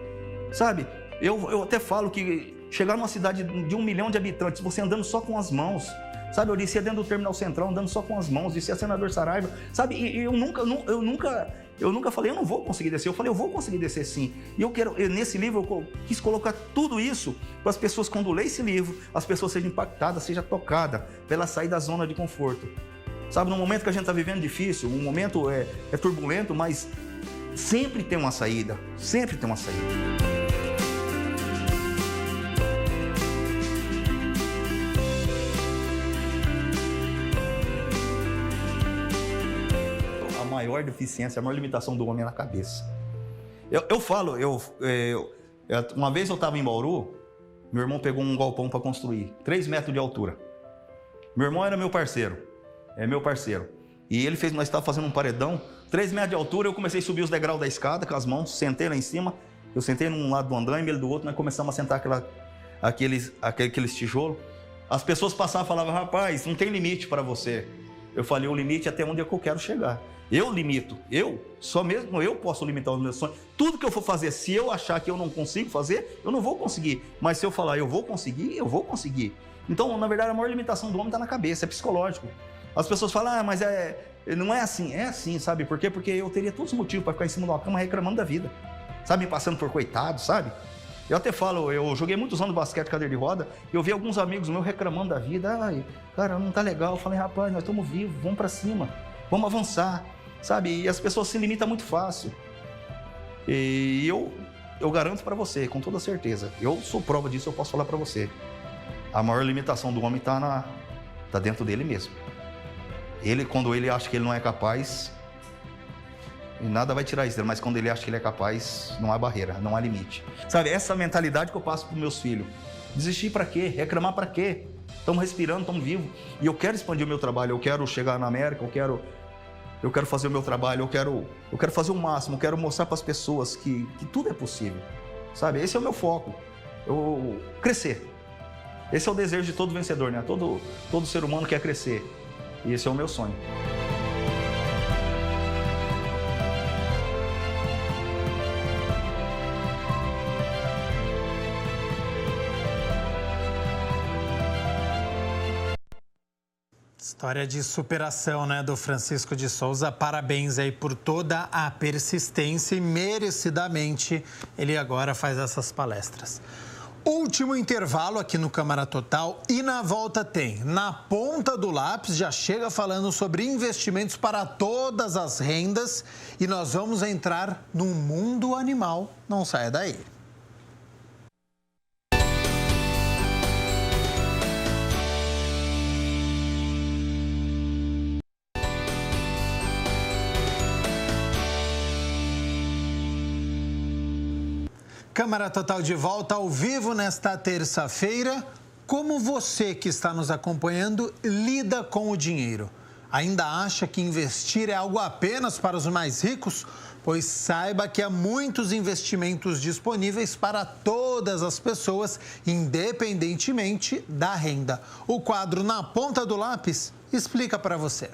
sabe? Eu até falo que chegar numa cidade de 1 milhão de habitantes, você andando só com as mãos, sabe? Eu descia dentro do Terminal Central, andando só com as mãos, descia Senador Saraiva, sabe? E eu nunca falei, eu não vou conseguir descer. Eu falei, eu vou conseguir descer sim. E nesse livro, eu quis colocar tudo isso para as pessoas, quando lerem esse livro, as pessoas sejam impactadas, sejam tocadas, para ela sair da zona de conforto. Sabe, no momento que a gente está vivendo difícil, um momento é turbulento, mas sempre tem uma saída, sempre tem uma saída. A maior deficiência, a maior limitação do homem é na cabeça. Eu falo, uma vez eu estava em Bauru, meu irmão pegou um galpão para construir, 3 metros de altura. Meu irmão era meu parceiro, E nós estávamos fazendo um paredão, 3 metros de altura, eu comecei a subir os degraus da escada com as mãos, sentei lá em cima, eu sentei num lado do andaime, ele do outro, nós começamos a sentar aqueles tijolos. As pessoas passavam e falavam, rapaz, não tem limite para você. Eu falei, o limite é até onde é que eu quero chegar. Eu limito, só mesmo eu posso limitar os meus sonhos. Tudo que eu for fazer, se eu achar que eu não consigo fazer, eu não vou conseguir. Mas se eu falar, eu vou conseguir, eu vou conseguir. Então, na verdade, a maior limitação do homem está na cabeça, é psicológico. As pessoas falam, mas não é assim. É assim, sabe por quê? Porque eu teria todos os motivos para ficar em cima de uma cama reclamando da vida. Sabe, passando por coitado, sabe? Eu até falo, eu joguei muitos anos basquete, cadeira de roda, e eu vi alguns amigos meus reclamando da vida. Ai, cara, não tá legal. Eu falei, rapaz, nós estamos vivos, vamos para cima, vamos avançar. Sabe, e as pessoas se limitam muito fácil. E eu garanto para você, com toda certeza, eu sou prova disso, eu posso falar para você. A maior limitação do homem tá dentro dele mesmo. Quando ele acha que ele não é capaz, nada vai tirar isso dele, mas quando ele acha que ele é capaz, não há barreira, não há limite. Sabe, essa mentalidade que eu passo para meus filhos. Desistir para quê? Reclamar para quê? Estamos respirando, estamos vivos. E eu quero expandir o meu trabalho, eu quero chegar na América, eu quero fazer o meu trabalho, eu quero fazer o máximo, eu quero mostrar para as pessoas que tudo é possível, sabe? Esse é o meu foco, crescer. Esse é o desejo de todo vencedor, né? Todo ser humano quer crescer, e esse é o meu sonho. História de superação, né, do Francisco de Souza. Parabéns aí por toda a persistência e merecidamente ele agora faz essas palestras. Último intervalo aqui no Câmara Total e na volta tem, na ponta do lápis, já chega falando sobre investimentos para todas as rendas e nós vamos entrar no mundo animal. Não saia daí. Câmara Total de volta ao vivo nesta terça-feira. Como você que está nos acompanhando lida com o dinheiro? Ainda acha que investir é algo apenas para os mais ricos? Pois saiba que há muitos investimentos disponíveis para todas as pessoas, independentemente da renda. O quadro Na Ponta do Lápis explica para você.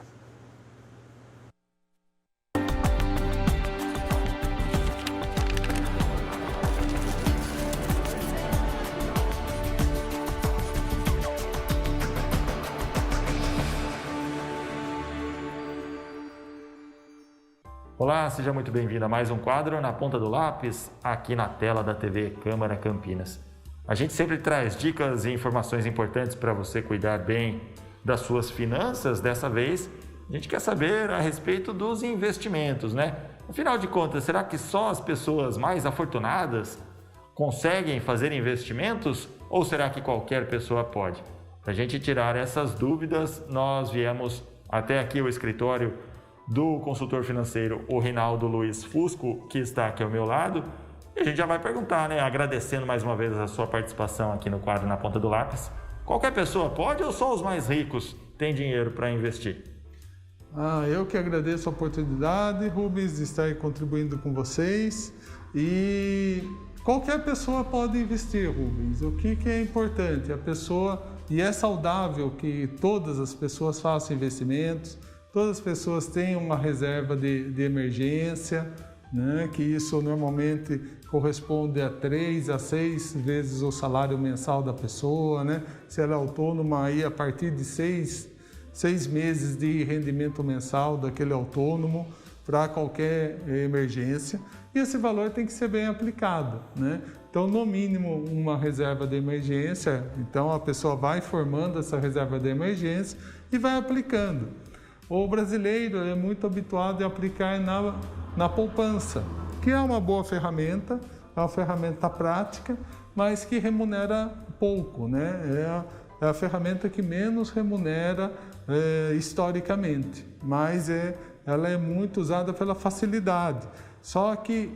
Olá, seja muito bem-vindo a mais um quadro Na Ponta do Lápis, aqui na tela da TV Câmara Campinas. A gente sempre traz dicas e informações importantes para você cuidar bem das suas finanças. Dessa vez, a gente quer saber a respeito dos investimentos, né? Afinal de contas, será que só as pessoas mais afortunadas conseguem fazer investimentos ou será que qualquer pessoa pode? Para a gente tirar essas dúvidas, nós viemos até aqui ao escritório do consultor financeiro, o Reinaldo Luiz Fusco, que está aqui ao meu lado. E a gente já vai perguntar, né? Agradecendo mais uma vez a sua participação aqui no quadro Na Ponta do Lápis. Qualquer pessoa pode ou só os mais ricos têm dinheiro para investir? Eu que agradeço a oportunidade, Rubens, de estar aí contribuindo com vocês. E qualquer pessoa pode investir, Rubens. O que é importante? A pessoa, e é saudável que todas as pessoas façam investimentos, todas as pessoas têm uma reserva de emergência, né? Que isso normalmente corresponde a 3 a 6 vezes o salário mensal da pessoa, né? Se ela é autônoma, aí a partir de 6 meses de rendimento mensal daquele autônomo para qualquer emergência. E esse valor tem que ser bem aplicado, né? Então, no mínimo, uma reserva de emergência. Então, a pessoa vai formando essa reserva de emergência e vai aplicando. O brasileiro é muito habituado a aplicar na poupança, que é uma boa ferramenta, é uma ferramenta prática, mas que remunera pouco, né? É a ferramenta que menos remunera historicamente, mas ela é muito usada pela facilidade. Só que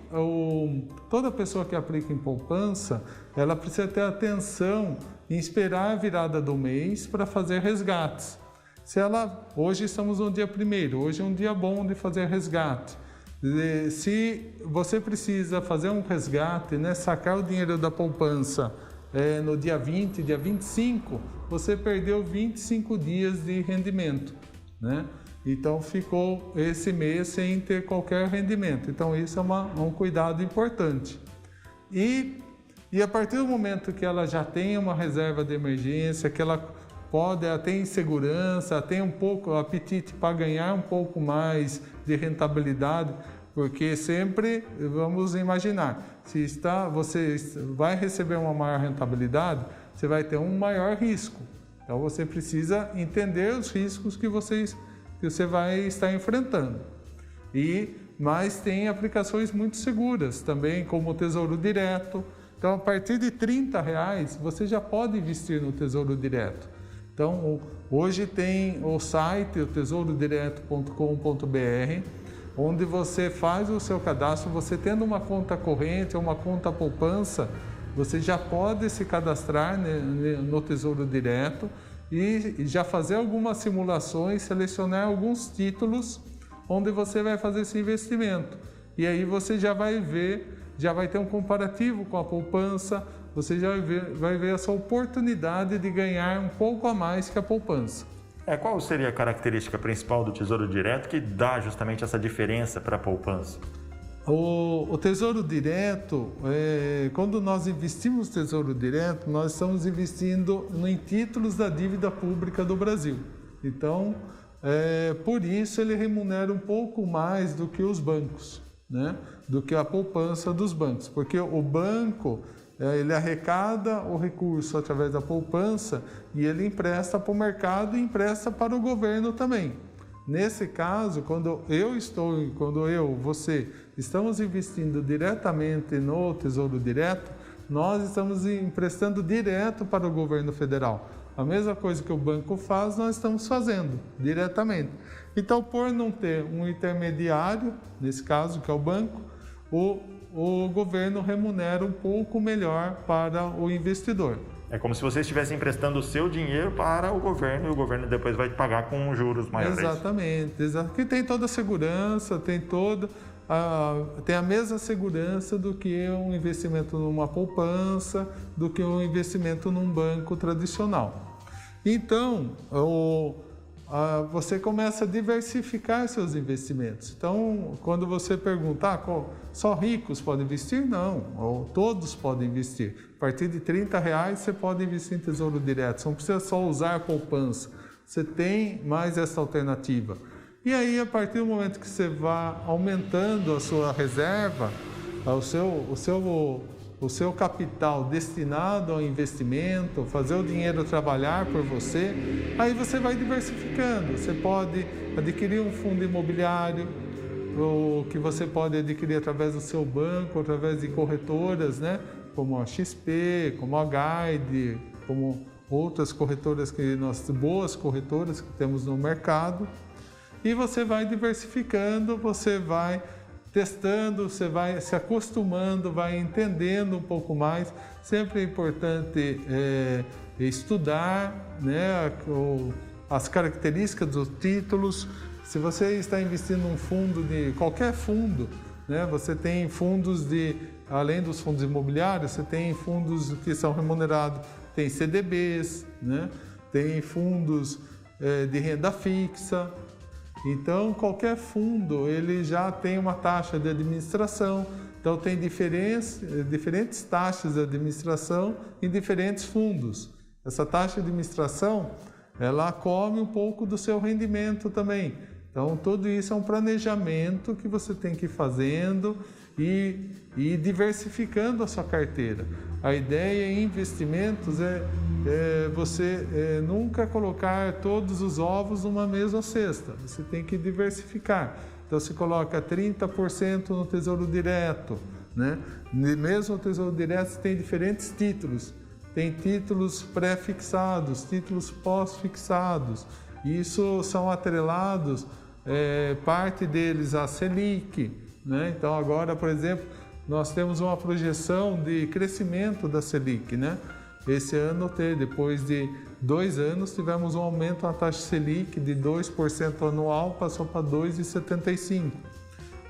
toda pessoa que aplica em poupança, ela precisa ter atenção em esperar a virada do mês para fazer resgates. Hoje estamos no dia 1º, hoje é um dia bom de fazer resgate. Se você precisa fazer um resgate, né, sacar o dinheiro da poupança no dia 20, dia 25, você perdeu 25 dias de rendimento, né? Então ficou esse mês sem ter qualquer rendimento. Então isso é um cuidado importante. E a partir do momento que ela já tem uma reserva de emergência, que ela tem insegurança, tem um pouco apetite para ganhar um pouco mais de rentabilidade, porque sempre vamos imaginar, você vai receber uma maior rentabilidade, você vai ter um maior risco. Então você precisa entender os riscos que você vai estar enfrentando. Mas tem aplicações muito seguras também, como o Tesouro Direto. Então, a partir de R$30, você já pode investir no Tesouro Direto. Então, hoje tem o site, o tesourodireto.com.br, onde você faz o seu cadastro, você tendo uma conta corrente ou uma conta poupança, você já pode se cadastrar no Tesouro Direto e já fazer algumas simulações, selecionar alguns títulos onde você vai fazer esse investimento. E aí você já vai ter um comparativo com a poupança, você já vai ver essa oportunidade de ganhar um pouco a mais que a poupança. Qual seria a característica principal do Tesouro Direto que dá justamente essa diferença para a poupança? O Tesouro Direto, quando nós investimos no Tesouro Direto, nós estamos investindo em títulos da dívida pública do Brasil. Então, por isso ele remunera um pouco mais do que os bancos, né? Do que a poupança dos bancos, porque o banco ele arrecada o recurso através da poupança e ele empresta para o mercado e empresta para o governo também. Nesse caso, quando você estamos investindo diretamente no Tesouro Direto, nós estamos emprestando direto para o governo federal. A mesma coisa que o banco faz, nós estamos fazendo diretamente. Então, por não ter um intermediário, nesse caso que é o banco, o governo remunera um pouco melhor para o investidor. É como se você estivesse emprestando o seu dinheiro para o governo e o governo depois vai te pagar com juros maiores. Exatamente, que tem toda a segurança, tem a mesma segurança do que um investimento numa poupança, do que um investimento num banco tradicional. Então, você começa a diversificar seus investimentos. Então, quando você pergunta, só ricos podem investir? Não, ou todos podem investir. A partir de R$30 você pode investir em Tesouro Direto, você não precisa só usar a poupança, você tem mais essa alternativa. E aí, a partir do momento que você vai aumentando a sua reserva, o seu capital destinado ao investimento, fazer o dinheiro trabalhar por você, aí você vai diversificando. Você pode adquirir um fundo imobiliário, ou que você pode adquirir através do seu banco, através de corretoras, né? Como a XP, como a Guide, como outras corretoras boas corretoras que temos no mercado. E você vai diversificando, você vai testando, você vai se acostumando, vai entendendo um pouco mais. Sempre é importante estudar, né, as características dos títulos. Se você está investindo num fundo qualquer fundo, né, você tem fundos além dos fundos imobiliários, você tem fundos que são remunerados, tem CDBs, né, tem fundos de renda fixa. Então, qualquer fundo, ele já tem uma taxa de administração. Então, tem diferentes taxas de administração em diferentes fundos. Essa taxa de administração, ela come um pouco do seu rendimento também. Então, tudo isso é um planejamento que você tem que ir fazendo e diversificando a sua carteira. A ideia em investimentos é você nunca colocar todos os ovos numa mesma cesta. Você tem que diversificar. Então, você coloca 30% no Tesouro Direto, né? Mesmo no Tesouro Direto, você tem diferentes títulos. Tem títulos pré-fixados, títulos pós-fixados. Isso são atrelados, parte deles à Selic, né? Então, agora, por exemplo, nós temos uma projeção de crescimento da Selic, né? Esse ano, depois de 2 anos, tivemos um aumento na taxa Selic de 2% anual, passou para 2,75%.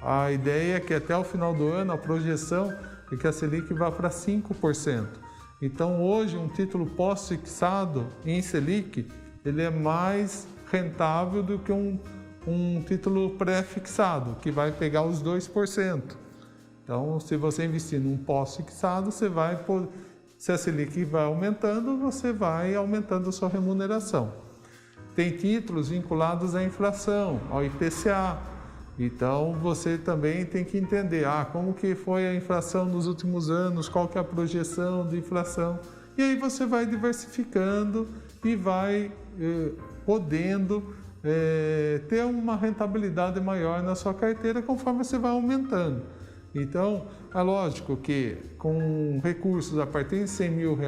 A ideia é que até o final do ano, a projeção é que a Selic vá para 5%. Então, hoje, um título pós-fixado em Selic, ele é mais rentável do que um título pré-fixado, que vai pegar os 2%. Então, se você investir num pós-fixado, se a Selic vai aumentando, você vai aumentando a sua remuneração. Tem títulos vinculados à inflação, ao IPCA. Então, você também tem que entender como que foi a inflação nos últimos anos, qual que é a projeção de inflação. E aí você vai diversificando e vai podendo ter uma rentabilidade maior na sua carteira conforme você vai aumentando. Então, é lógico que com recursos a partir de R$100 mil,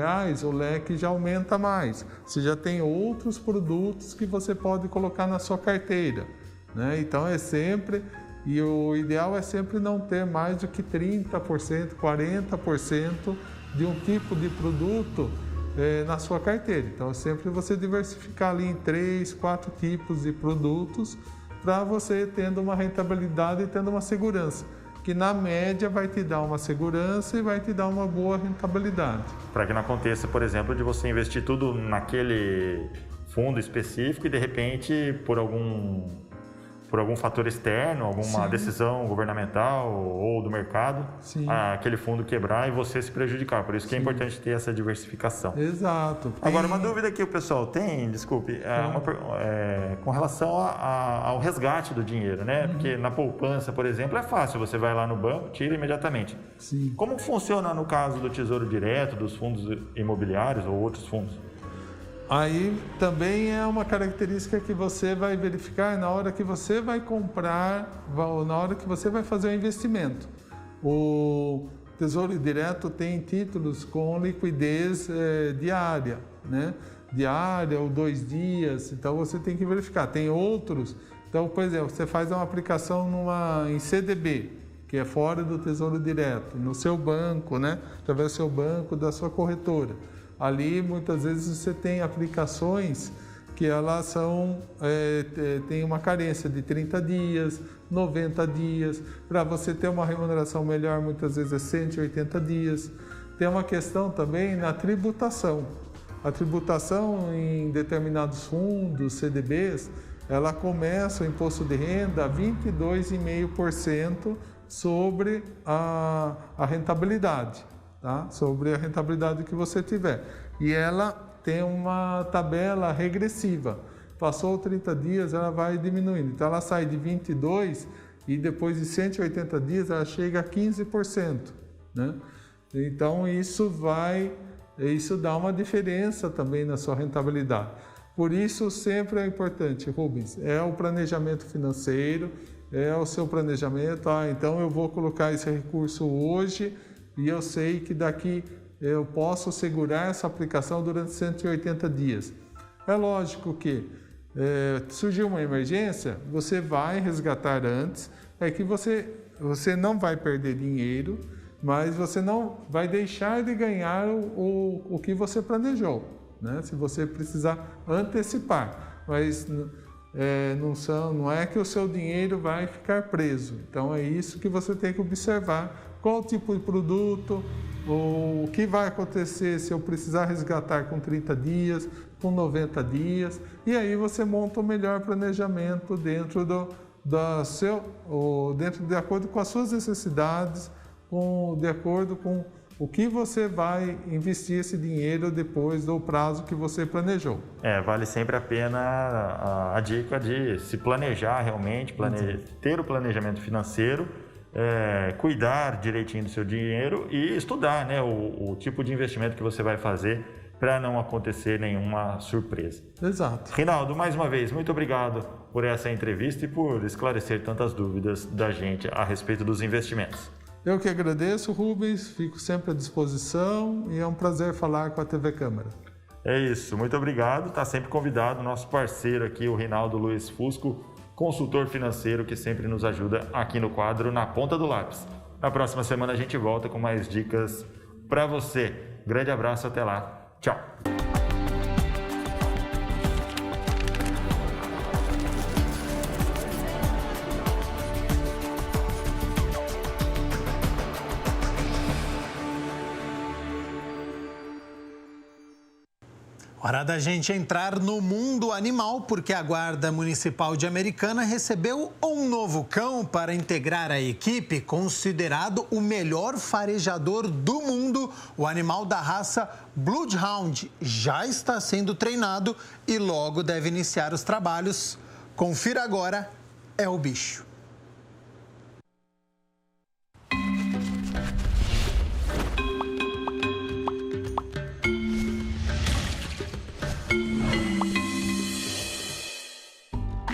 o leque já aumenta mais. Você já tem outros produtos que você pode colocar na sua carteira, né? Então, e o ideal é sempre não ter mais do que 30%, 40% de um tipo de produto na sua carteira. Então, sempre você diversificar ali em 3, 4 tipos de produtos para você tendo uma rentabilidade e tendo uma segurança, que na média vai te dar uma segurança e vai te dar uma boa rentabilidade. Para que não aconteça, por exemplo, de você investir tudo naquele fundo específico e de repente, por algum fator externo, alguma decisão governamental ou do mercado, aquele fundo quebrar e você se prejudicar. Por isso que é importante ter essa diversificação. Exato. Agora, uma dúvida que o pessoal tem, desculpe, com relação ao resgate do dinheiro, né? Porque na poupança, por exemplo, é fácil, você vai lá no banco, tira imediatamente. Sim. Como funciona no caso do Tesouro Direto, dos fundos imobiliários ou outros fundos? Aí também é uma característica que você vai verificar na hora que você vai comprar, na hora que você vai fazer o investimento. O Tesouro Direto tem títulos com liquidez diária, né? Diária ou 2 dias, então você tem que verificar. Tem outros, então, por exemplo, você faz uma aplicação em CDB, que é fora do Tesouro Direto, no seu banco, né? Através do seu banco, da sua corretora. Ali, muitas vezes, você tem aplicações que elas têm uma carência de 30 dias, 90 dias. Para você ter uma remuneração melhor, muitas vezes é 180 dias. Tem uma questão também na tributação. a tributação em determinados fundos, CDBs, ela começa o imposto de renda a 22,5% sobre a rentabilidade, tá? Sobre a rentabilidade que você tiver. E ela tem uma tabela regressiva. Passou 30 dias, ela vai diminuindo. Então, ela sai de 22% e depois de 180 dias, ela chega a 15%, né? Então, isso dá uma diferença também na sua rentabilidade. Por isso, sempre é importante, Rubens, é o planejamento financeiro, é o seu planejamento. Então eu vou colocar esse recurso hoje e eu sei que daqui eu posso segurar essa aplicação durante 180 dias. É lógico que surgiu uma emergência, você vai resgatar antes, é que você não vai perder dinheiro, mas você não vai deixar de ganhar o que você planejou, né? Se você precisar antecipar, mas não é que o seu dinheiro vai ficar preso. Então é isso que você tem que observar, qual tipo de produto, o que vai acontecer se eu precisar resgatar com 30 dias, com 90 dias, e aí você monta o melhor planejamento dentro de acordo com as suas necessidades, de acordo com o que você vai investir esse dinheiro depois do prazo que você planejou. Vale sempre a pena a dica de se planejar realmente, ter o planejamento financeiro, cuidar direitinho do seu dinheiro e estudar, né, o tipo de investimento que você vai fazer para não acontecer nenhuma surpresa. Exato. Rinaldo, mais uma vez, muito obrigado por essa entrevista e por esclarecer tantas dúvidas da gente a respeito dos investimentos. Eu que agradeço, Rubens, fico sempre à disposição e é um prazer falar com a TV Câmara. É isso, muito obrigado, está sempre convidado, nosso parceiro aqui, o Rinaldo Luiz Fusco, consultor financeiro que sempre nos ajuda aqui no quadro Na Ponta do Lápis. Na próxima semana a gente volta com mais dicas para você. Grande abraço, até lá, tchau! Hora da gente entrar no mundo animal, porque a Guarda Municipal de Americana recebeu um novo cão para integrar a equipe, considerado o melhor farejador do mundo. O animal da raça Bloodhound já está sendo treinado e logo deve iniciar os trabalhos. Confira agora, é o bicho.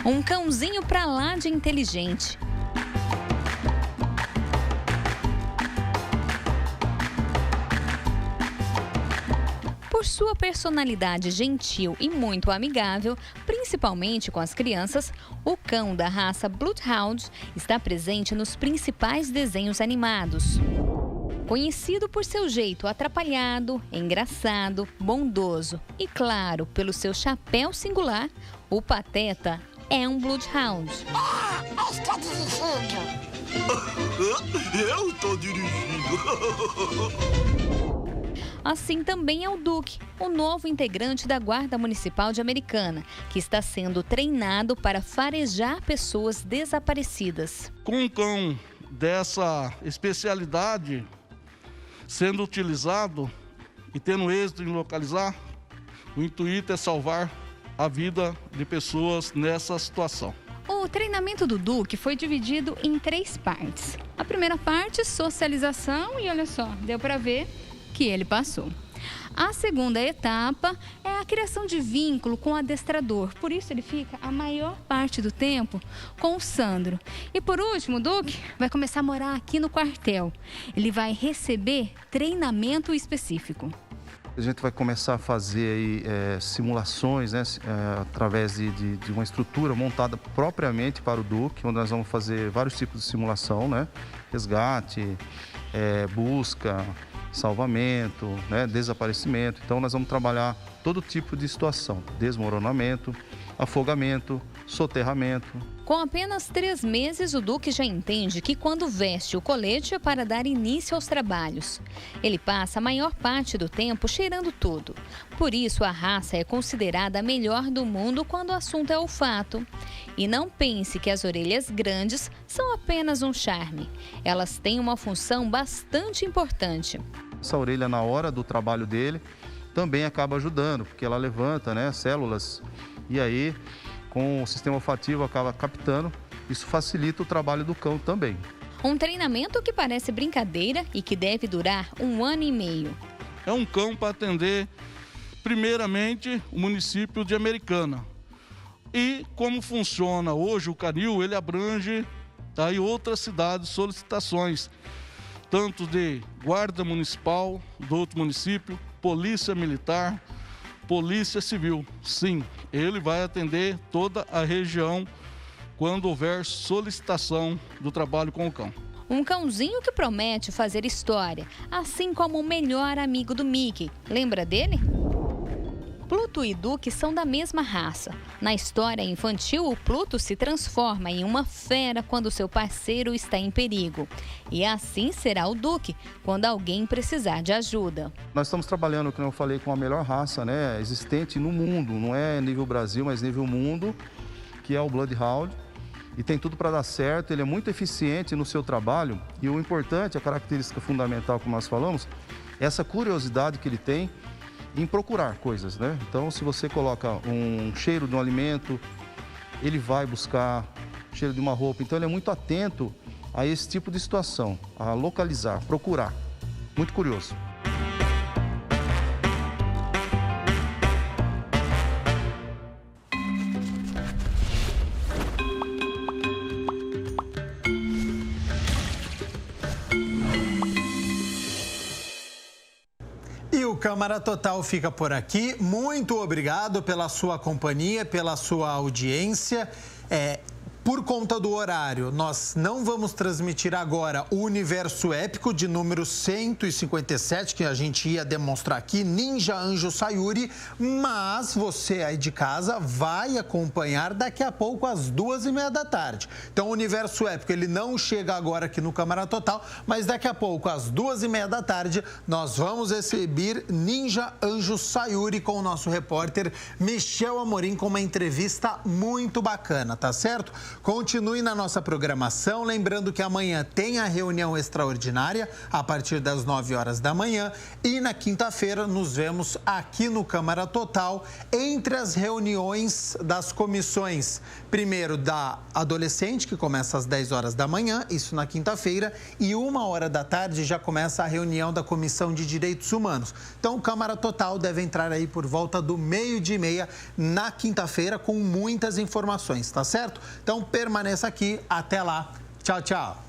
Um cãozinho pra lá de inteligente. Por sua personalidade gentil e muito amigável, principalmente com as crianças, o cão da raça Bloodhound está presente nos principais desenhos animados. Conhecido por seu jeito atrapalhado, engraçado, bondoso e, claro, pelo seu chapéu singular, o Pateta é um Bloodhound. Está dirigindo. Eu estou dirigindo. Assim também é o Duke, o novo integrante da Guarda Municipal de Americana, que está sendo treinado para farejar pessoas desaparecidas. Com um cão dessa especialidade sendo utilizado e tendo êxito em localizar, o intuito é salvar a vida de pessoas nessa situação. O treinamento do Duke foi dividido em 3 partes. A primeira parte, socialização, e olha só, deu para ver que ele passou. A segunda etapa é a criação de vínculo com o adestrador, por isso ele fica a maior parte do tempo com o Sandro. E por último, o Duke vai começar a morar aqui no quartel. Ele vai receber treinamento específico. A gente vai começar a fazer aí, simulações, né, através de uma estrutura montada propriamente para o Duke, onde nós vamos fazer vários tipos de simulação, né, resgate, busca, salvamento, né, desaparecimento. Então nós vamos trabalhar todo tipo de situação, desmoronamento, afogamento, soterramento. Com apenas 3 meses, o Duque já entende que quando veste o colete é para dar início aos trabalhos. Ele passa a maior parte do tempo cheirando tudo. Por isso, a raça é considerada a melhor do mundo quando o assunto é olfato. E não pense que as orelhas grandes são apenas um charme. Elas têm uma função bastante importante. Essa orelha, na hora do trabalho dele, também acaba ajudando, porque ela levanta, né, células, e aí, com o sistema olfativo, acaba captando. Isso facilita o trabalho do cão também. Um treinamento que parece brincadeira e que deve durar 1 ano e meio. É um cão para atender, primeiramente, o município de Americana. E como funciona hoje o canil, ele abrange aí outras cidades, solicitações, tanto de guarda municipal do outro município, polícia militar, polícia civil. Sim, ele vai atender toda a região quando houver solicitação do trabalho com o cão. Um cãozinho que promete fazer história, assim como o melhor amigo do Mickey. Lembra dele? Pluto e Duque são da mesma raça. Na história infantil, o Pluto se transforma em uma fera quando seu parceiro está em perigo. E assim será o Duque quando alguém precisar de ajuda. Nós estamos trabalhando, como eu falei, com a melhor raça, né, existente no mundo. Não é nível Brasil, mas nível mundo, que é o Bloodhound. E tem tudo para dar certo, ele é muito eficiente no seu trabalho. E o importante, a característica fundamental, como nós falamos, é essa curiosidade que ele tem em procurar coisas, né? Então, se você coloca um cheiro de um alimento, ele vai buscar cheiro de uma roupa. Então, ele é muito atento a esse tipo de situação, a localizar, procurar. Muito curioso. Câmara Total fica por aqui. Muito obrigado pela sua companhia, pela sua audiência. Por conta do horário, nós não vamos transmitir agora o Universo Épico de número 157, que a gente ia demonstrar aqui, Ninja Anjo Sayuri, mas você aí de casa vai acompanhar daqui a pouco às 2h30 da tarde. Então, o Universo Épico, ele não chega agora aqui no Câmara Total, mas daqui a pouco, às 2h30 da tarde, nós vamos exibir Ninja Anjo Sayuri com o nosso repórter Michel Amorim, com uma entrevista muito bacana, tá certo? Continue na nossa programação, lembrando que amanhã tem a reunião extraordinária a partir das 9 horas da manhã e na quinta-feira nos vemos aqui no Câmara Total entre as reuniões das comissões, primeiro da adolescente, que começa às 10 horas da manhã, isso na quinta-feira, e 1h da tarde já começa a reunião da Comissão de Direitos Humanos. Então, o Câmara Total deve entrar aí por volta do 12h30 na quinta-feira com muitas informações, tá certo? Então, permaneça aqui. Até lá. Tchau, tchau.